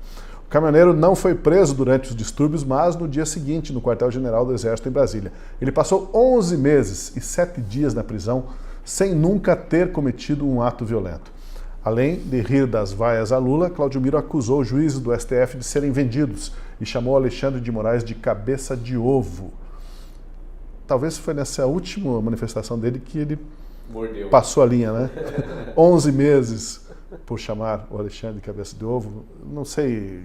O caminhoneiro não foi preso durante os distúrbios, mas no dia seguinte, no quartel-general do Exército em Brasília. Ele passou 11 meses e 7 dias na prisão sem nunca ter cometido um ato violento. Além de rir das vaias a Lula, Cláudio Miro acusou os juízes do STF de serem vendidos e chamou Alexandre de Moraes de cabeça de ovo. Talvez foi nessa última manifestação dele que ele passou a linha, né? 11 meses por chamar o Alexandre de cabeça de ovo. Não sei,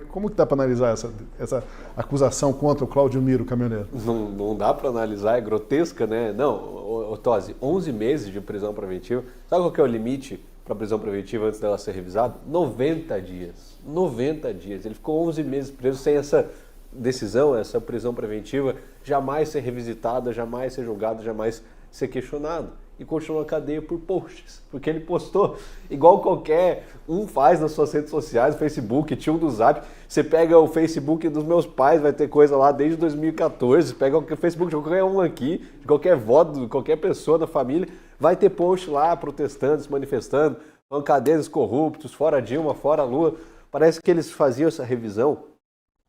como que dá para analisar essa acusação contra o Cláudio Miro, caminhoneiro? Não dá para analisar, é grotesca, né? Não, Tosi, 11 meses de prisão preventiva. Sabe qual que é o limite para prisão preventiva antes dela ser revisada? 90 dias. 90 dias. Ele ficou 11 meses preso sem essa decisão, essa prisão preventiva, jamais ser revisitada, jamais ser julgado, jamais ser questionado. E continua na cadeia por posts, porque ele postou igual qualquer um faz nas suas redes sociais, Facebook, tio do Zap. Você pega o Facebook dos meus pais, vai ter coisa lá desde 2014, pega o Facebook de qualquer um aqui, de qualquer vó, de qualquer pessoa da família, vai ter post lá protestando, se manifestando, bancadeiros corruptos, fora Dilma, fora Lula. Parece que eles faziam essa revisão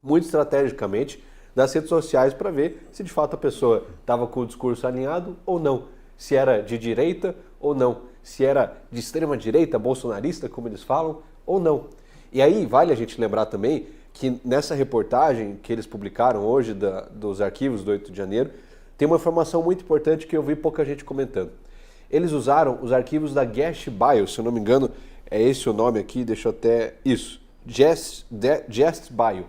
muito estrategicamente das redes sociais para ver se de fato a pessoa estava com o discurso alinhado ou não. Se era de direita ou não, se era de extrema direita, bolsonarista, como eles falam, ou não. E aí vale a gente lembrar também que nessa reportagem que eles publicaram hoje dos arquivos do 8 de janeiro, tem uma informação muito importante que eu vi pouca gente comentando. Eles usaram os arquivos da Guest Bio, se eu não me engano, é esse o nome aqui, deixa eu até... Isso, Guest Bio.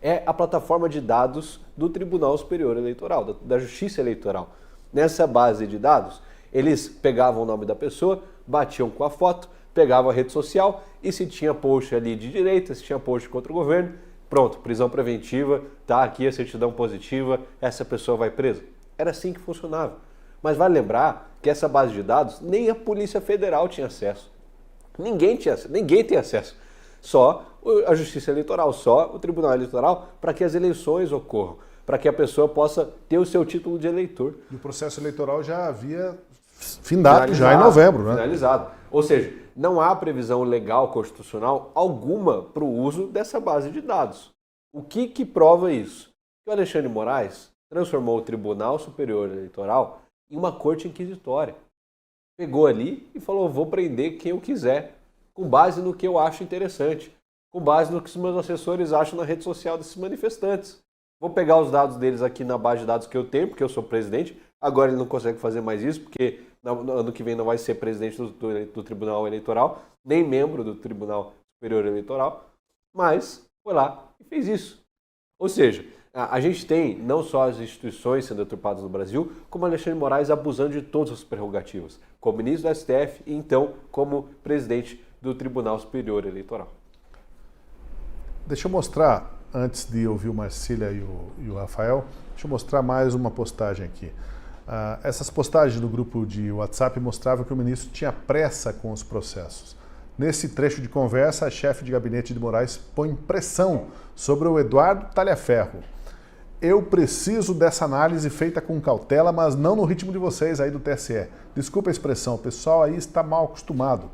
É a plataforma de dados do Tribunal Superior Eleitoral, da Justiça Eleitoral. Nessa base de dados, eles pegavam o nome da pessoa, batiam com a foto, pegavam a rede social e se tinha post ali de direita, se tinha post contra o governo, pronto, prisão preventiva, tá aqui a certidão positiva, essa pessoa vai presa. Era assim que funcionava. Mas vale lembrar que essa base de dados nem a Polícia Federal tinha acesso. Ninguém tem acesso. Só a Justiça Eleitoral, só o Tribunal Eleitoral, para que as eleições ocorram, para que a pessoa possa ter o seu título de eleitor. E o processo eleitoral já havia findado já em novembro, né? Finalizado. Ou seja, não há previsão legal constitucional alguma para o uso dessa base de dados. O que prova isso? Que o Alexandre de Moraes transformou o Tribunal Superior Eleitoral em uma corte inquisitória. Pegou ali e falou, vou prender quem eu quiser, com base no que eu acho interessante, com base no que os meus assessores acham na rede social desses manifestantes. Vou pegar os dados deles aqui na base de dados que eu tenho, porque eu sou presidente. Agora ele não consegue fazer mais isso, porque no ano que vem não vai ser presidente do Tribunal Eleitoral, nem membro do Tribunal Superior Eleitoral. Mas foi lá e fez isso. Ou seja, a gente tem não só as instituições sendo deturpadas no Brasil, como Alexandre de Moraes abusando de todas as prerrogativas, como ministro do STF e então como presidente do Tribunal Superior Eleitoral. Deixa eu mostrar, antes de ouvir o Marcília e o Rafael, deixa eu mostrar mais uma postagem aqui. Essas postagens do grupo de WhatsApp mostravam que o ministro tinha pressa com os processos. Nesse trecho de conversa, a chefe de gabinete de Moraes põe pressão sobre o Eduardo Talhaferro. Eu preciso dessa análise feita com cautela, mas não no ritmo de vocês aí do TSE. Desculpa a expressão, o pessoal aí está mal acostumado.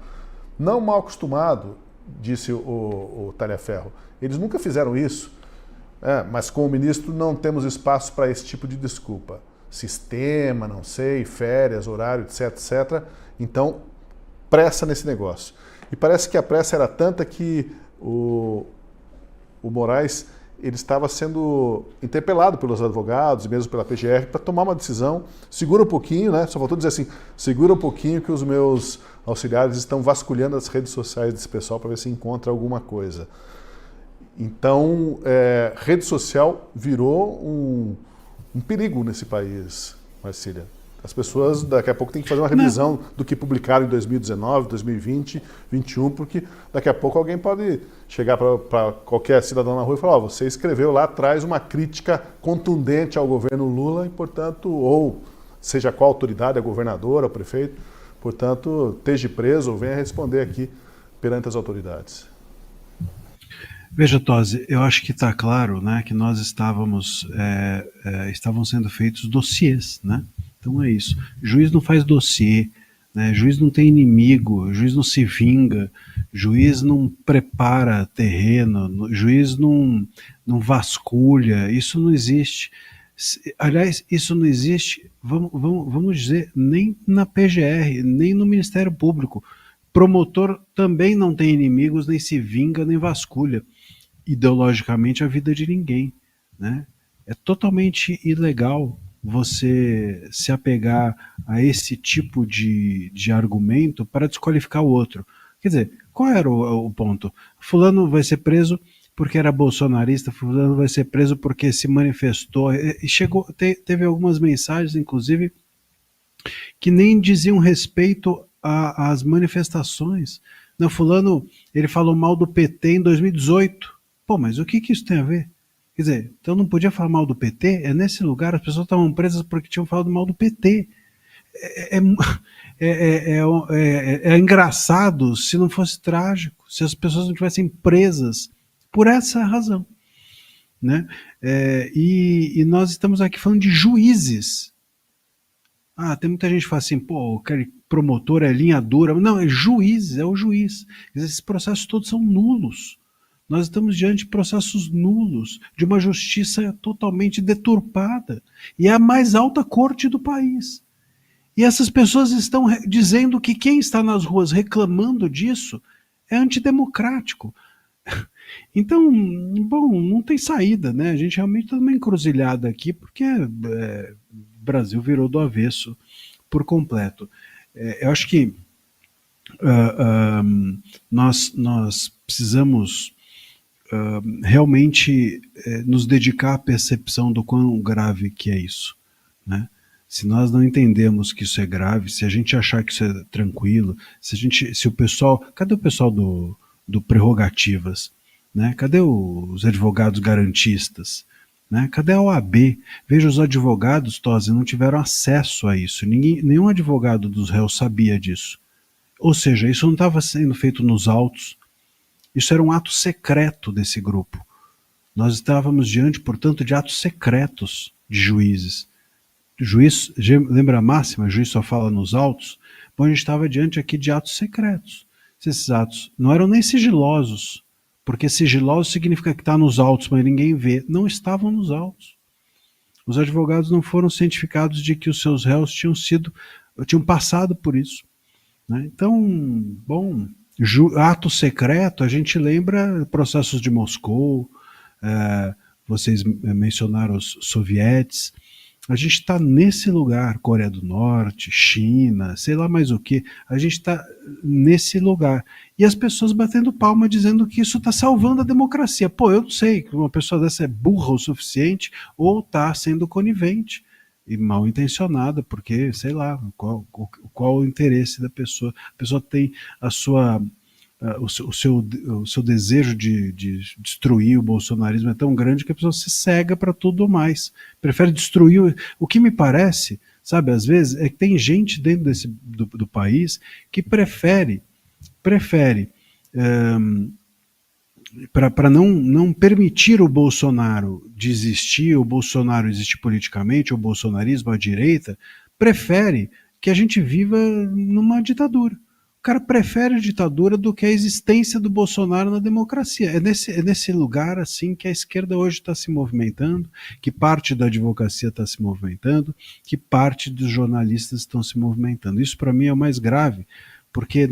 Não mal acostumado, disse o Talhaferro. Eles nunca fizeram isso, mas com o ministro não temos espaço para esse tipo de desculpa. Sistema, não sei, férias, horário, etc, etc. Então, pressa nesse negócio. E parece que a pressa era tanta que o Moraes ele estava sendo interpelado pelos advogados e mesmo pela PGR para tomar uma decisão. Segura um pouquinho, né? Só faltou dizer assim, segura um pouquinho que os meus auxiliares estão vasculhando as redes sociais desse pessoal para ver se encontra alguma coisa. Então, rede social virou um perigo nesse país, Marcília. As pessoas daqui a pouco têm que fazer uma revisão do que publicaram em 2019, 2020, 2021, porque daqui a pouco alguém pode chegar para qualquer cidadão na rua e falar: você escreveu lá atrás uma crítica contundente ao governo Lula e, portanto, ou seja qual autoridade, a governadora, o prefeito, portanto, esteja preso ou venha responder aqui perante as autoridades. Veja, Tosi, eu acho que está claro, né, que nós estavam sendo feitos dossiês, né? Então é isso. Juiz não faz dossiê, né? Juiz não tem inimigo, juiz não se vinga, juiz não prepara terreno, juiz não vasculha, isso não existe. Aliás, isso não existe, vamos dizer, nem na PGR, nem no Ministério Público. Promotor também não tem inimigos, nem se vinga, nem vasculha ideologicamente a vida de ninguém, né? É totalmente ilegal você se apegar a esse tipo de argumento para desqualificar o outro. Quer dizer, qual era o ponto? Fulano vai ser preso porque era bolsonarista, fulano vai ser preso porque se manifestou, e teve algumas mensagens, inclusive, que nem diziam respeito às manifestações. Não, fulano, ele falou mal do PT em 2018. Pô, mas o que isso tem a ver? Quer dizer, então não podia falar mal do PT? É nesse lugar, as pessoas estavam presas porque tinham falado mal do PT. É engraçado se não fosse trágico, se as pessoas não tivessem presas por essa razão, né? E nós estamos aqui falando de juízes. Tem muita gente que fala assim, pô, aquele promotor é linha dura. Não, é juízes, é o juiz. Quer dizer, esses processos todos são nulos. Nós estamos diante de processos nulos, de uma justiça totalmente deturpada. E é a mais alta corte do país. E essas pessoas estão dizendo que quem está nas ruas reclamando disso é antidemocrático. Então, bom, não tem saída, né? A gente realmente está numa encruzilhada aqui, porque o Brasil virou do avesso por completo. Eu acho que nós precisamos realmente nos dedicar à percepção do quão grave que é isso, né? Se nós não entendemos que isso é grave, se a gente achar que isso é tranquilo, se o pessoal, cadê o pessoal do Prerrogativas, né? Cadê os advogados garantistas, né? Cadê a OAB? Veja, os advogados, Tosi, não tiveram acesso a isso, nenhum advogado dos réus sabia disso, ou seja, isso não estava sendo feito nos autos. Isso era um ato secreto desse grupo. Nós estávamos diante, portanto, de atos secretos de juízes. Juiz, lembra a máxima? O juiz só fala nos autos? Bom, a gente estava diante aqui de atos secretos. Esses atos não eram nem sigilosos, porque sigiloso significa que está nos autos, mas ninguém vê. Não estavam nos autos. Os advogados não foram cientificados de que os seus réus tinham passado por isso, né? Então, bom, ato secreto, a gente lembra processos de Moscou, vocês mencionaram os sovietes. A gente está nesse lugar, Coreia do Norte, China, sei lá mais o que, a gente está nesse lugar. E as pessoas batendo palma dizendo que isso está salvando a democracia. Pô, eu não sei que uma pessoa dessa é burra o suficiente ou está sendo conivente e mal intencionada, porque, sei lá, qual o interesse da pessoa. A pessoa tem a sua o seu desejo de destruir o bolsonarismo é tão grande que a pessoa se cega para tudo mais. Prefere destruir. O que me parece, sabe, às vezes, é que tem gente dentro do país que prefere para não permitir o Bolsonaro desistir, o Bolsonaro existir politicamente, o bolsonarismo, a direita, prefere que a gente viva numa ditadura. O cara prefere a ditadura do que a existência do Bolsonaro na democracia. É nesse lugar assim que a esquerda hoje está se movimentando, que parte da advocacia está se movimentando, que parte dos jornalistas estão se movimentando. Isso para mim é o mais grave, porque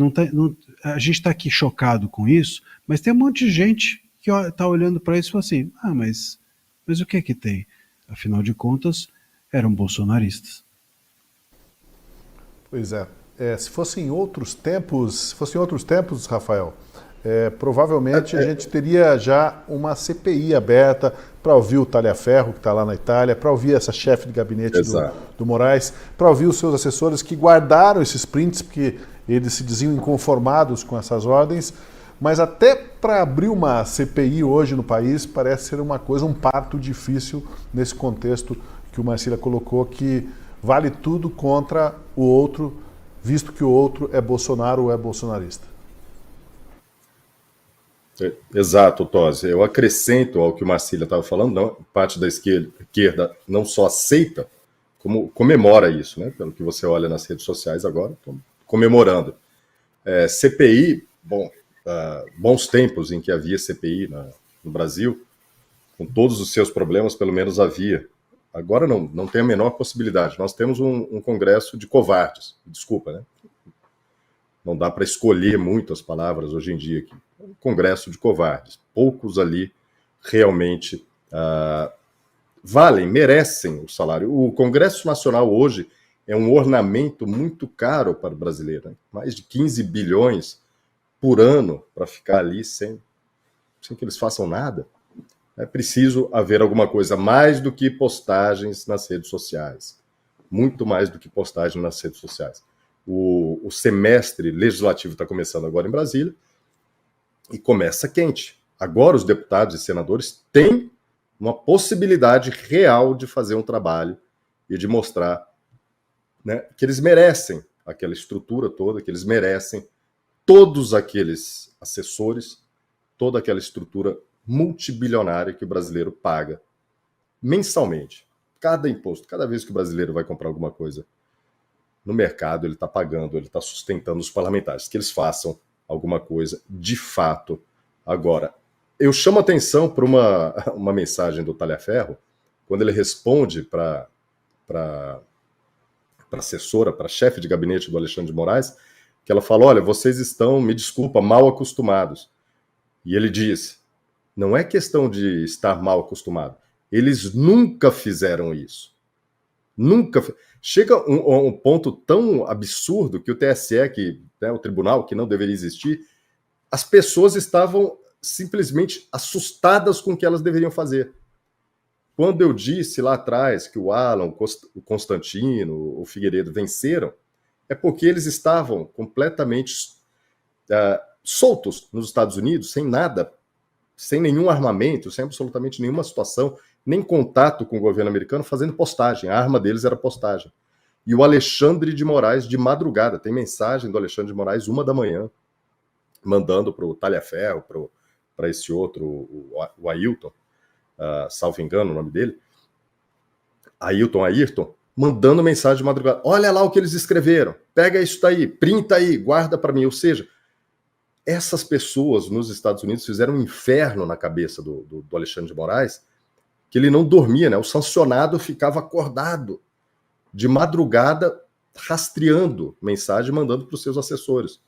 a gente está aqui chocado com isso, mas tem um monte de gente que está olhando para isso e fala assim, mas o que é que tem? Afinal de contas, eram bolsonaristas. Pois é. Se fossem outros tempos, Rafael, provavelmente a gente teria já uma CPI aberta para ouvir o Talhaferro, que está lá na Itália, para ouvir essa chefe de gabinete do Moraes, para ouvir os seus assessores que guardaram esses prints, porque eles se diziam inconformados com essas ordens, mas até para abrir uma CPI hoje no país parece ser um parto difícil nesse contexto que o Marcília colocou, que vale tudo contra o outro, visto que o outro é Bolsonaro ou é bolsonarista. Exato, Tosi. Eu acrescento ao que o Marcília estava falando, não, parte da esquerda não só aceita, como comemora isso, né? Pelo que você olha nas redes sociais agora, estão comemorando. CPI, bons tempos em que havia CPI no Brasil, com todos os seus problemas, pelo menos havia. Agora não tem a menor possibilidade. Nós temos um congresso de covardes. Desculpa, né? Não dá para escolher muito as palavras hoje em dia aqui. Um congresso de covardes. Poucos ali realmente valem, merecem o salário. O Congresso Nacional hoje é um ornamento muito caro para o brasileiro. Né? Mais de 15 bilhões por ano para ficar ali sem que eles façam nada. É preciso haver alguma coisa mais do que postagens nas redes sociais. Muito mais do que postagens nas redes sociais. O semestre legislativo está começando agora em Brasília e começa quente. Agora os deputados e senadores têm uma possibilidade real de fazer um trabalho e de mostrar, né, que eles merecem aquela estrutura toda, que eles merecem todos aqueles assessores, toda aquela estrutura multibilionária que o brasileiro paga mensalmente. Cada imposto, cada vez que o brasileiro vai comprar alguma coisa no mercado, ele está pagando, ele está sustentando os parlamentares, que eles façam alguma coisa de fato. Agora, eu chamo atenção para uma mensagem do Talhaferro, quando ele responde para assessora, para chefe de gabinete do Alexandre de Moraes, que ela fala, olha, vocês estão, me desculpa, mal acostumados. E ele diz, não é questão de estar mal acostumado. Eles nunca fizeram isso. Nunca. Chega um ponto tão absurdo que o TSE, o tribunal, que não deveria existir, as pessoas estavam simplesmente assustadas com o que elas deveriam fazer. Quando eu disse lá atrás que o Alan, o Constantino, o Figueiredo venceram, é porque eles estavam completamente soltos nos Estados Unidos, sem nada, sem nenhum armamento, sem absolutamente nenhuma situação, nem contato com o governo americano, fazendo postagem. A arma deles era postagem. E o Alexandre de Moraes, de madrugada, tem mensagem do Alexandre de Moraes, 1h, mandando para o Talhaferro, para esse outro, o Ailton, salvo engano o nome dele, Ayrton, mandando mensagem de madrugada. Olha lá o que eles escreveram, pega isso daí, printa aí, guarda para mim. Ou seja, essas pessoas nos Estados Unidos fizeram um inferno na cabeça do Alexandre de Moraes, que ele não dormia, né? O sancionado ficava acordado de madrugada, rastreando mensagem, mandando para os seus assessores.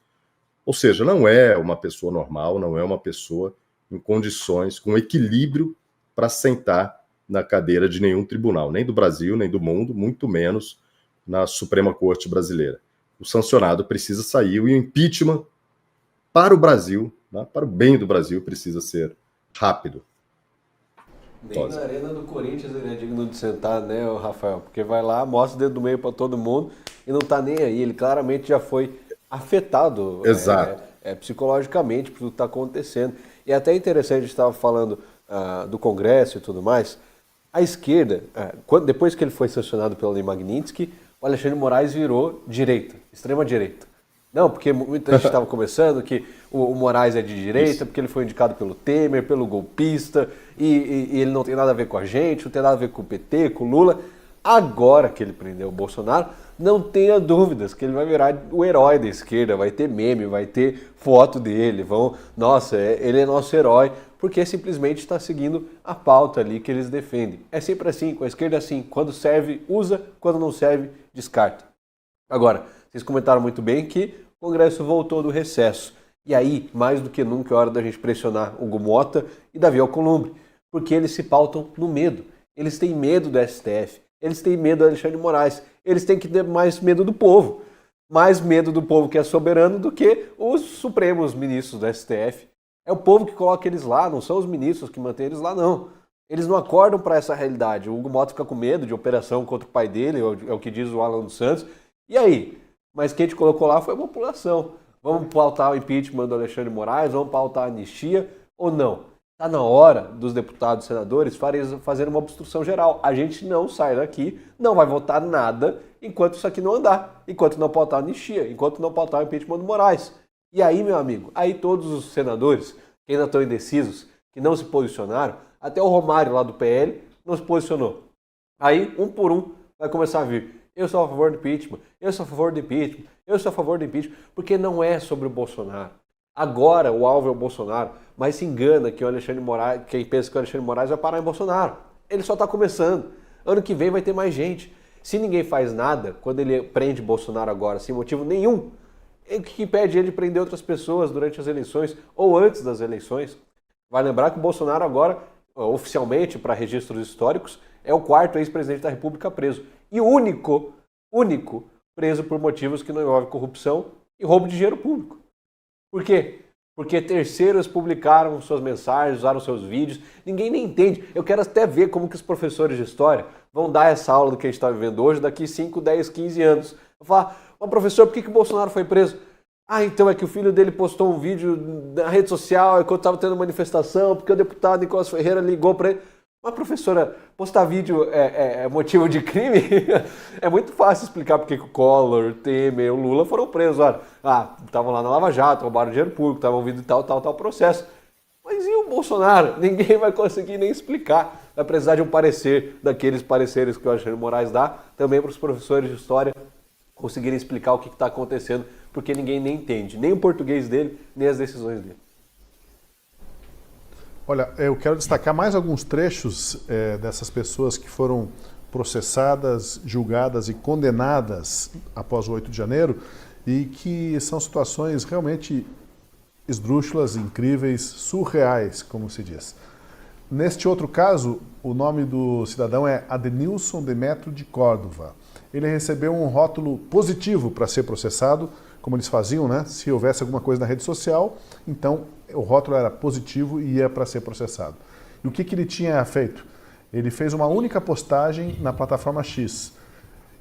Ou seja, não é uma pessoa normal, não é uma pessoa em condições, com equilíbrio para sentar na cadeira de nenhum tribunal, nem do Brasil, nem do mundo, muito menos na Suprema Corte brasileira. O sancionado precisa sair e o impeachment para o Brasil, né, para o bem do Brasil, precisa ser rápido. Nem na arena do Corinthians ele é digno de sentar, né, Rafael? Porque vai lá, mostra o dedo do meio para todo mundo e não está nem aí. Ele claramente já foi afetado. Exato. psicologicamente, por tudo que está acontecendo. E é até interessante, a gente estava falando do Congresso e tudo mais, a esquerda, depois que ele foi sancionado pela Lei Magnitsky, o Alexandre de Moraes virou direita, extrema-direita. Não, porque muita gente estava começando que o Moraes é de direita, porque ele foi indicado pelo Temer, pelo golpista, e ele não tem nada a ver com a gente, não tem nada a ver com o PT, com o Lula. Agora que ele prendeu o Bolsonaro, não tenha dúvidas que ele vai virar o herói da esquerda, vai ter meme, vai ter foto dele, nossa, ele é nosso herói, porque simplesmente está seguindo a pauta ali que eles defendem. É sempre assim, com a esquerda é assim, quando serve, usa, quando não serve, descarta. Agora, vocês comentaram muito bem que o Congresso voltou do recesso. E aí, mais do que nunca, é hora da gente pressionar Hugo Mota e Davi Alcolumbre, porque eles se pautam no medo. Eles têm medo do STF, eles têm medo do Alexandre de Moraes, eles têm que ter mais medo do povo. Mais medo do povo que é soberano do que os supremos ministros do STF. É o povo que coloca eles lá, não são os ministros que mantêm eles lá, não. Eles não acordam para essa realidade. O Hugo Mota fica com medo de operação contra o pai dele, é o que diz o Alan dos Santos. E aí? Mas quem te colocou lá foi a população. Vamos pautar o impeachment do Alexandre de Moraes? Vamos pautar a anistia ou não? Está na hora dos deputados e senadores fazerem uma obstrução geral. A gente não sai daqui, não vai votar nada enquanto isso aqui não andar, enquanto não pautar a anistia, enquanto não pautar o impeachment do Moraes. E aí, meu amigo, aí todos os senadores que ainda estão indecisos, que não se posicionaram, até o Romário lá do PL não se posicionou. Aí, um por um, vai começar a vir. Eu sou a favor do impeachment, eu sou a favor do impeachment, eu sou a favor do impeachment, porque não é sobre o Bolsonaro. Agora o alvo é o Bolsonaro, mas se engana que o Alexandre de Moraes, quem pensa que o Alexandre de Moraes vai parar em Bolsonaro. Ele só está começando. Ano que vem vai ter mais gente. Se ninguém faz nada, quando ele prende Bolsonaro agora, sem motivo nenhum, o que impede ele de prender outras pessoas durante as eleições ou antes das eleições? Vai lembrar que o Bolsonaro agora, oficialmente, para registros históricos, é o 4º ex-presidente da República preso. E o único preso por motivos que não envolvem corrupção e roubo de dinheiro público. Por quê? Porque terceiros publicaram suas mensagens, usaram seus vídeos, ninguém nem entende. Eu quero até ver como que os professores de história vão dar essa aula do que a gente está vivendo hoje daqui 5, 10, 15 anos. Eu vou falar, mas professor, por que o Bolsonaro foi preso? Ah, então é que o filho dele postou um vídeo na rede social enquanto estava tendo manifestação, porque o deputado Nicolas Ferreira ligou para ele. Mas, professora, postar vídeo é motivo de crime? É muito fácil explicar porque o Collor, o Temer, o Lula foram presos. Olha, estavam lá na Lava Jato, roubaram dinheiro público, estavam vindo tal processo. Mas e o Bolsonaro? Ninguém vai conseguir nem explicar. Vai precisar de um parecer, daqueles pareceres que o Alexandre de Moraes dá, também para os professores de história conseguirem explicar o que está acontecendo, porque ninguém nem entende, nem o português dele, nem as decisões dele. Olha, eu quero destacar mais alguns trechos dessas pessoas que foram processadas, julgadas e condenadas após o 8 de janeiro e que são situações realmente esdrúxulas, incríveis, surreais, como se diz. Neste outro caso, o nome do cidadão é Adenilson Demetrio de Córdova. Ele recebeu um rótulo positivo para ser processado, como eles faziam, né? Se houvesse alguma coisa na rede social, então o rótulo era positivo e ia para ser processado. E o que ele tinha feito? Ele fez uma única postagem na plataforma X.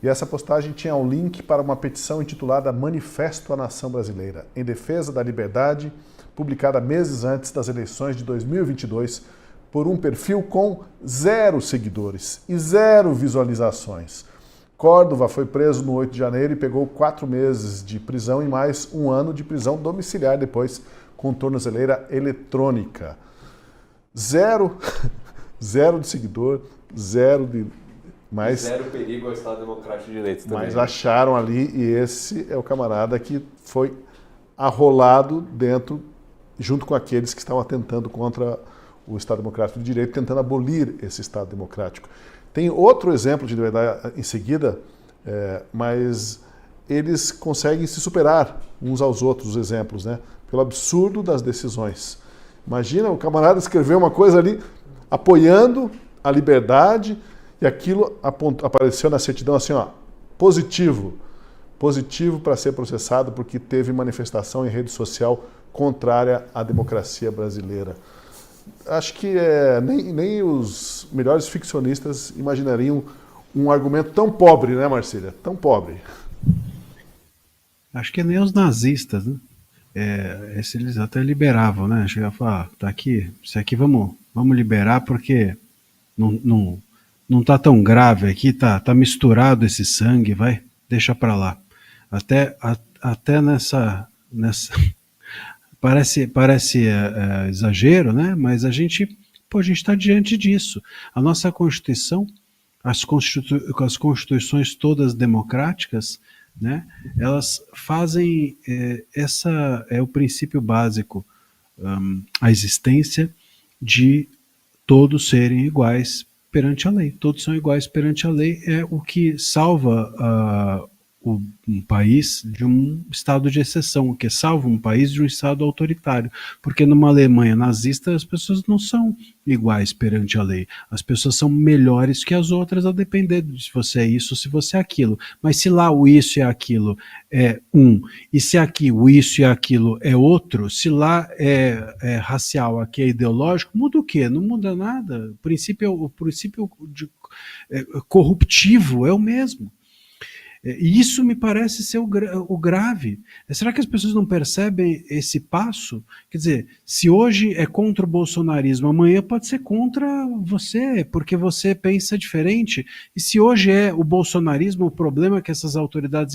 E essa postagem tinha um link para uma petição intitulada Manifesto à Nação Brasileira, em defesa da liberdade, publicada meses antes das eleições de 2022, por um perfil com 0 seguidores e 0 visualizações. Córdova foi preso no 8 de janeiro e pegou 4 meses de prisão e mais 1 ano de prisão domiciliar depois, com tornozeleira eletrônica. 0 de seguidor, 0 de... Mas, 0 perigo ao Estado Democrático de Direito também. Mas acharam ali, e esse é o camarada que foi arrolado dentro, junto com aqueles que estavam atentando contra o Estado Democrático de Direito, tentando abolir esse Estado Democrático. Tem outro exemplo de verdade em seguida, mas eles conseguem se superar uns aos outros, os exemplos, né? Pelo absurdo das decisões. Imagina o camarada escrever uma coisa ali apoiando a liberdade e aquilo apareceu na certidão assim, ó, positivo para ser processado porque teve manifestação em rede social contrária à democracia brasileira. Acho que nem os melhores ficcionistas imaginariam um argumento tão pobre, né, Marcília? Tão pobre. Acho que nem os nazistas, né? Esse eles até liberavam, né? Chegava e falava, tá aqui, isso aqui vamos liberar porque não tá tão grave aqui, tá misturado esse sangue, vai, deixa pra lá. Até nessa parece exagero, né? Mas a gente está diante disso. A nossa Constituição, as constituições todas democráticas, né? Elas fazem essa é o princípio básico, a existência de todos serem iguais perante a lei. Todos são iguais perante a lei, é o que salva um país de um estado de exceção, o que salva um país de um estado autoritário, porque numa Alemanha nazista as pessoas não são iguais perante a lei, as pessoas são melhores que as outras a depender de se você é isso ou se você é aquilo, mas se lá o isso e aquilo é e se aqui o isso e aquilo é outro, se lá é racial, aqui é ideológico, muda o quê? Não muda nada, o princípio corruptivo é o mesmo. E isso me parece ser o grave. Será que as pessoas não percebem esse passo? Quer dizer, se hoje é contra o bolsonarismo, amanhã pode ser contra você, porque você pensa diferente. E se hoje é o bolsonarismo, o problema que essas autoridades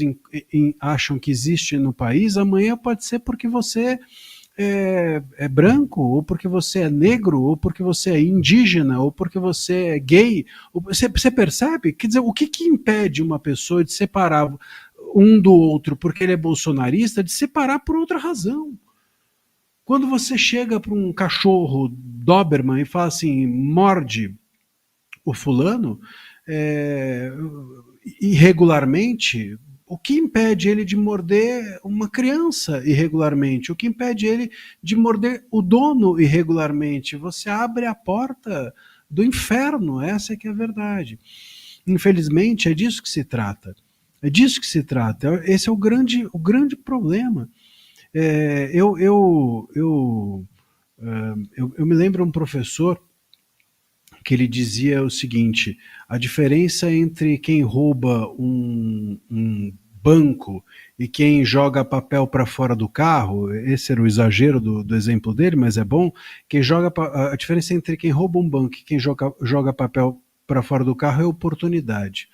acham que existe no país, amanhã pode ser porque você é branco, ou porque você é negro, ou porque você é indígena, ou porque você é gay. Você percebe? Quer dizer, o que impede uma pessoa de separar um do outro porque ele é bolsonarista, de separar por outra razão? Quando você chega para um cachorro Doberman e fala assim, morde o fulano, irregularmente, o que impede ele de morder uma criança irregularmente? O que impede ele de morder o dono irregularmente? Você abre a porta do inferno, essa é que é a verdade. Infelizmente, é disso que se trata. É disso que se trata. Esse é o grande problema. Eu me lembro um professor que ele dizia o seguinte, a diferença entre quem rouba um banco e quem joga papel para fora do carro, esse era o exagero do exemplo dele, mas é bom, a diferença entre quem rouba um banco e quem joga papel para fora do carro é oportunidade.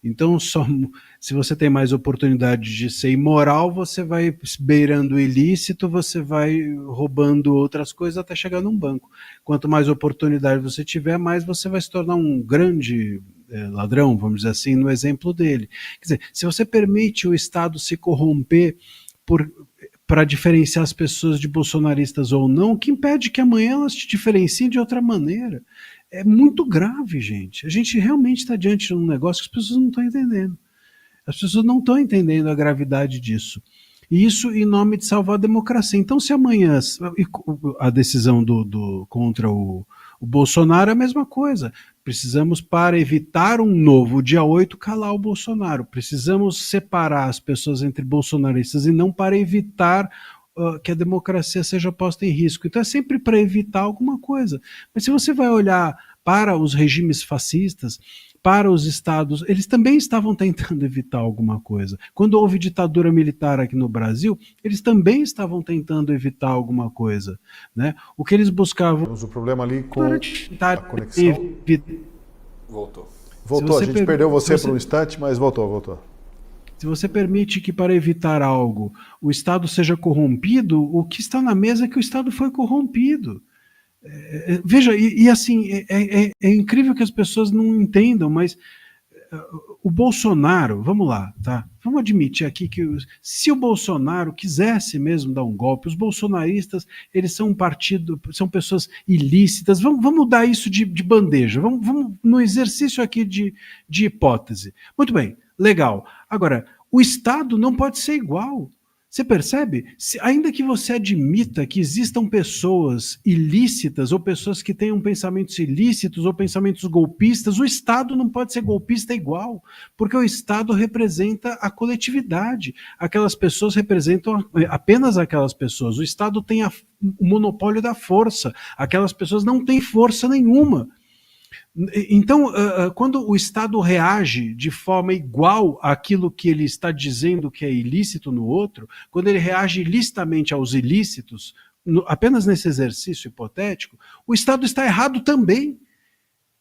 Então, se você tem mais oportunidade de ser imoral, você vai beirando o ilícito, você vai roubando outras coisas até chegar num banco. Quanto mais oportunidade você tiver, mais você vai se tornar um grande ladrão, vamos dizer assim, no exemplo dele. Quer dizer, se você permite o Estado se corromper para diferenciar as pessoas de bolsonaristas ou não, o que impede que amanhã elas te diferenciem de outra maneira? É muito grave, gente. A gente realmente está diante de um negócio que as pessoas não estão entendendo. As pessoas não estão entendendo a gravidade disso. E isso em nome de salvar a democracia. Então, se amanhã a decisão contra o Bolsonaro é a mesma coisa. Precisamos, para evitar um novo dia 8, calar o Bolsonaro. Precisamos separar as pessoas entre bolsonaristas e não para evitar que a democracia seja posta em risco. Então é sempre para evitar alguma coisa. Mas se você vai olhar para os regimes fascistas, para os estados, eles também estavam tentando evitar alguma coisa. Quando houve ditadura militar aqui no Brasil, eles também estavam tentando evitar alguma coisa, né? O que eles buscavam... Temos um problema ali com a conexão. Voltou, a gente perdeu você por um instante, mas voltou. Se você permite que, para evitar algo, o Estado seja corrompido, o que está na mesa é que o Estado foi corrompido. Veja, assim, é incrível que as pessoas não entendam, mas o Bolsonaro, vamos lá, tá? Vamos admitir aqui que se o Bolsonaro quisesse mesmo dar um golpe, os bolsonaristas, eles são um partido, são pessoas ilícitas, vamos dar isso de bandeja, vamos no exercício aqui de hipótese. Muito bem, legal. Agora, o Estado não pode ser igual. Você percebe? Ainda que você admita que existam pessoas ilícitas ou pessoas que tenham pensamentos ilícitos ou pensamentos golpistas, o Estado não pode ser golpista igual, porque o Estado representa a coletividade. Aquelas pessoas representam apenas aquelas pessoas. O Estado tem o monopólio da força. Aquelas pessoas não têm força nenhuma. Então, quando o Estado reage de forma igual àquilo que ele está dizendo que é ilícito no outro, quando ele reage ilicitamente aos ilícitos, apenas nesse exercício hipotético, o Estado está errado também.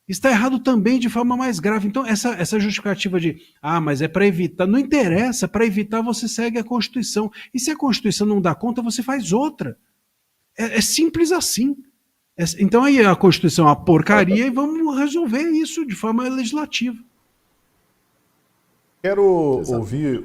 Está errado também de forma mais grave. Então, essa justificativa de, mas é para evitar, não interessa, para evitar você segue a Constituição. E se a Constituição não dá conta, você faz outra. É simples assim. Então aí a Constituição é uma porcaria e vamos resolver isso de forma legislativa. Quero ouvir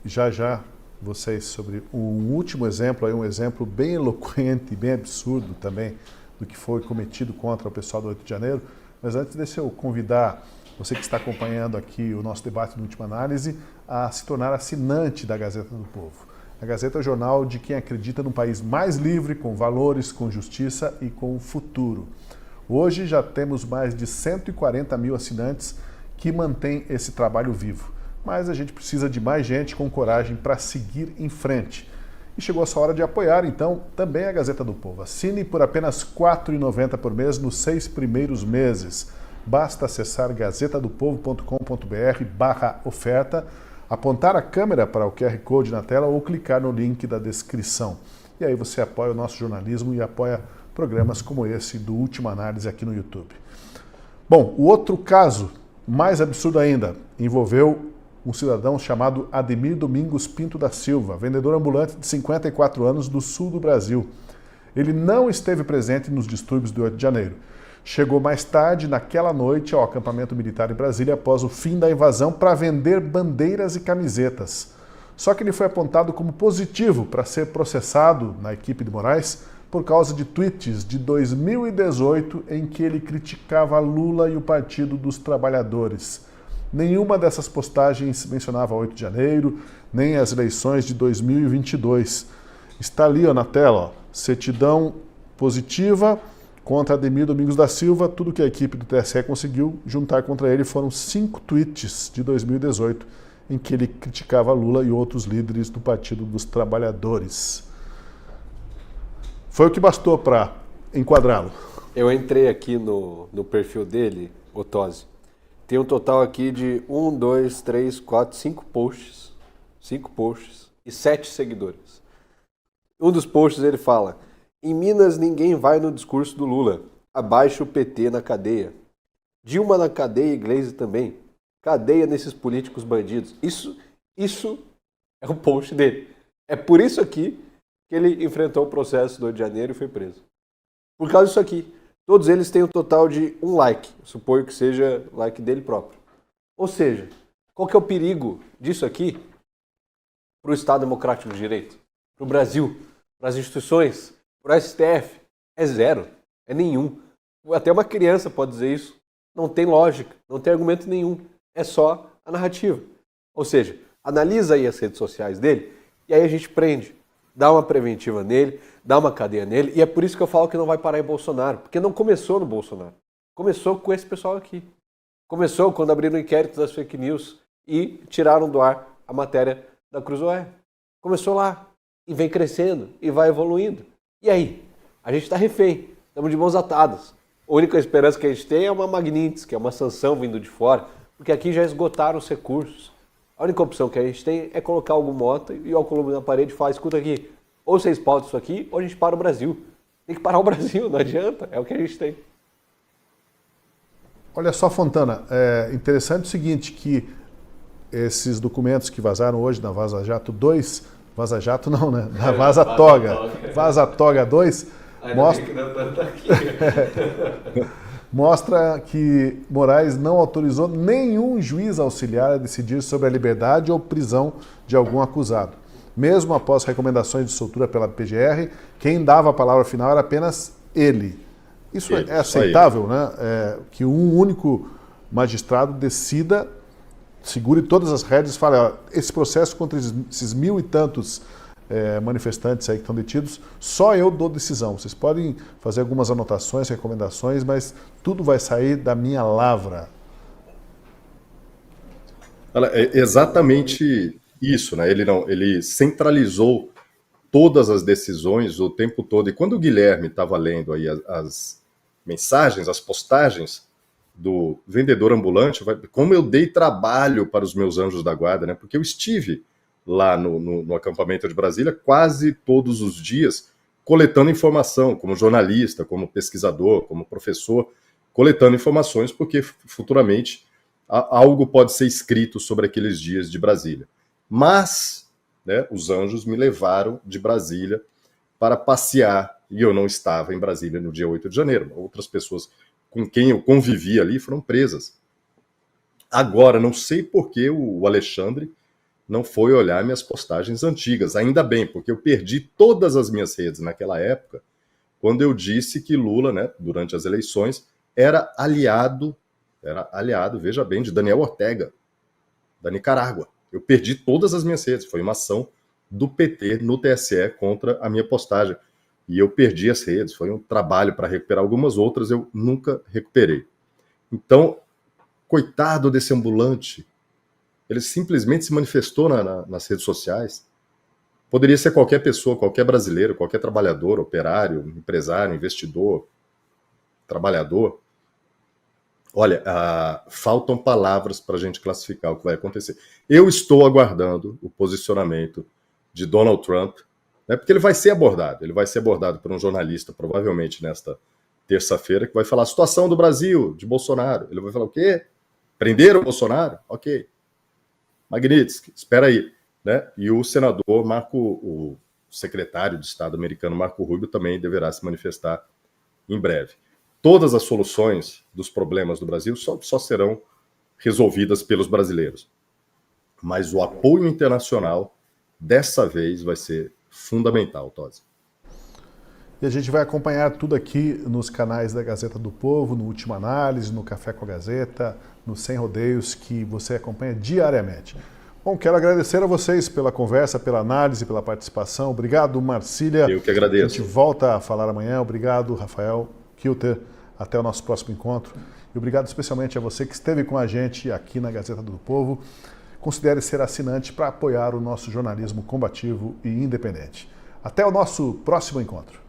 já vocês sobre um último exemplo, aí um exemplo bem eloquente, bem absurdo também, do que foi cometido contra o pessoal do 8 de janeiro. Mas antes, deixa eu convidar você que está acompanhando aqui o nosso debate de Última Análise a se tornar assinante da Gazeta do Povo. A Gazeta é o jornal de quem acredita num país mais livre, com valores, com justiça e com futuro. Hoje já temos mais de 140 mil assinantes que mantêm esse trabalho vivo. Mas a gente precisa de mais gente com coragem para seguir em frente. E chegou a sua hora de apoiar, então, também a Gazeta do Povo. Assine por apenas R$ 4,90 por mês nos 6 primeiros meses. Basta acessar gazetadopovo.com.br/oferta, apontar a câmera para o QR Code na tela ou clicar no link da descrição. E aí você apoia o nosso jornalismo e apoia programas como esse do Última Análise aqui no YouTube. Bom, o outro caso, mais absurdo ainda, envolveu um cidadão chamado Ademir Domingos Pinto da Silva, vendedor ambulante de 54 anos do sul do Brasil. Ele não esteve presente nos distúrbios do 8 de janeiro. Chegou mais tarde, naquela noite, ao acampamento militar em Brasília, após o fim da invasão, para vender bandeiras e camisetas. Só que ele foi apontado como positivo para ser processado na equipe de Moraes por causa de tweets de 2018 em que ele criticava Lula e o Partido dos Trabalhadores. Nenhuma dessas postagens mencionava 8 de janeiro, nem as eleições de 2022. Está ali na tela, certidão positiva contra Ademir Domingos da Silva. Tudo que a equipe do TSE conseguiu juntar contra ele foram 5 tweets de 2018 em que ele criticava Lula e outros líderes do Partido dos Trabalhadores. Foi o que bastou para enquadrá-lo. Eu entrei aqui no perfil dele, Otosi. Tem um total aqui de 1, 2, 3, 4, 5 posts. 5 posts e 7 seguidores. Um dos posts ele fala: em Minas ninguém vai no discurso do Lula. Abaixo o PT na cadeia. Dilma na cadeia e Gleisi também. Cadeia nesses políticos bandidos. Isso é o post dele. É por isso aqui que ele enfrentou o processo do 8 de janeiro e foi preso. Por causa disso aqui. Todos eles têm um total de 1 like. Suponho que seja like dele próprio. Ou seja, qual que é o perigo disso aqui para o Estado Democrático de Direito? Para o Brasil? Para as instituições? Para o STF? É zero. É nenhum. Até uma criança pode dizer isso. Não tem lógica. Não tem argumento nenhum. É só a narrativa. Ou seja, analisa aí as redes sociais dele e aí a gente prende. Dá uma preventiva nele, dá uma cadeia nele, e é por isso que eu falo que não vai parar em Bolsonaro, porque não começou no Bolsonaro. Começou com esse pessoal aqui. Começou quando abriram o inquérito das fake news e tiraram do ar a matéria da Cruzoé. Começou lá, e vem crescendo, e vai evoluindo. E aí? A gente está refém, estamos de mãos atadas. A única esperança que a gente tem é uma Magnitsky, que é uma sanção vindo de fora, porque aqui já esgotaram os recursos. A única opção que a gente tem é colocar algum moto e o Alcolumbre na parede e falar: escuta aqui, ou vocês pautam isso aqui, ou a gente para o Brasil. Tem que parar o Brasil, não adianta, é o que a gente tem. Olha só, Fontana, é interessante o seguinte, que esses documentos que vazaram hoje na Vaza Jato 2, Vaza Jato não, né? Na Vaza Toga, Vaza Toga 2, mostra que Moraes não autorizou nenhum juiz auxiliar a decidir sobre a liberdade ou prisão de algum acusado. Mesmo após recomendações de soltura pela PGR, quem dava a palavra final era apenas ele. Isso é aceitável, né? Que um único magistrado decida, segure todas as rédeas e fale: ó, esse processo contra esses 1.000 e tantos manifestantes aí que estão detidos, só eu dou decisão. Vocês podem fazer algumas anotações, recomendações, mas tudo vai sair da minha lavra. É exatamente isso, né? Ele centralizou todas as decisões o tempo todo. E quando o Guilherme estava lendo aí mensagens, as postagens do vendedor ambulante, como eu dei trabalho para os meus anjos da guarda, né? Porque eu estive lá no acampamento de Brasília quase todos os dias, coletando informação, como jornalista, como pesquisador, como professor, coletando informações, porque futuramente algo pode ser escrito sobre aqueles dias de Brasília. Mas, né, os anjos me levaram de Brasília para passear, e eu não estava em Brasília no dia 8 de janeiro. Outras pessoas com quem eu convivi ali foram presas. Agora, não sei por que o Alexandre não foi olhar minhas postagens antigas. Ainda bem, porque eu perdi todas as minhas redes naquela época, quando eu disse que Lula, né, durante as eleições, era aliado, veja bem, de Daniel Ortega, da Nicarágua. Eu perdi todas as minhas redes. Foi uma ação do PT no TSE contra a minha postagem. E eu perdi as redes. Foi um trabalho para recuperar algumas outras, eu nunca recuperei. Então, coitado desse ambulante, ele simplesmente se manifestou nas redes sociais. Poderia ser qualquer pessoa, qualquer brasileiro, qualquer trabalhador, operário, empresário, investidor, trabalhador. Olha, faltam palavras para a gente classificar o que vai acontecer. Eu estou aguardando o posicionamento de Donald Trump, né, porque ele vai ser abordado por um jornalista, provavelmente nesta terça-feira, que vai falar a situação do Brasil, de Bolsonaro. Ele vai falar o quê? Prenderam o Bolsonaro? Ok. Magnitsky, espera aí. Né? E o senador o secretário de Estado americano Marco Rubio também deverá se manifestar em breve. Todas as soluções dos problemas do Brasil só serão resolvidas pelos brasileiros. Mas o apoio internacional, dessa vez, vai ser fundamental, Tosi. E a gente vai acompanhar tudo aqui nos canais da Gazeta do Povo, no Última Análise, no Café com a Gazeta, no Sem Rodeios, que você acompanha diariamente. Bom, quero agradecer a vocês pela conversa, pela análise, pela participação. Obrigado, Marcília. Eu que agradeço. A gente volta a falar amanhã. Obrigado, Rafael Kilter. Até o nosso próximo encontro. E obrigado especialmente a você que esteve com a gente aqui na Gazeta do Povo. Considere ser assinante para apoiar o nosso jornalismo combativo e independente. Até o nosso próximo encontro.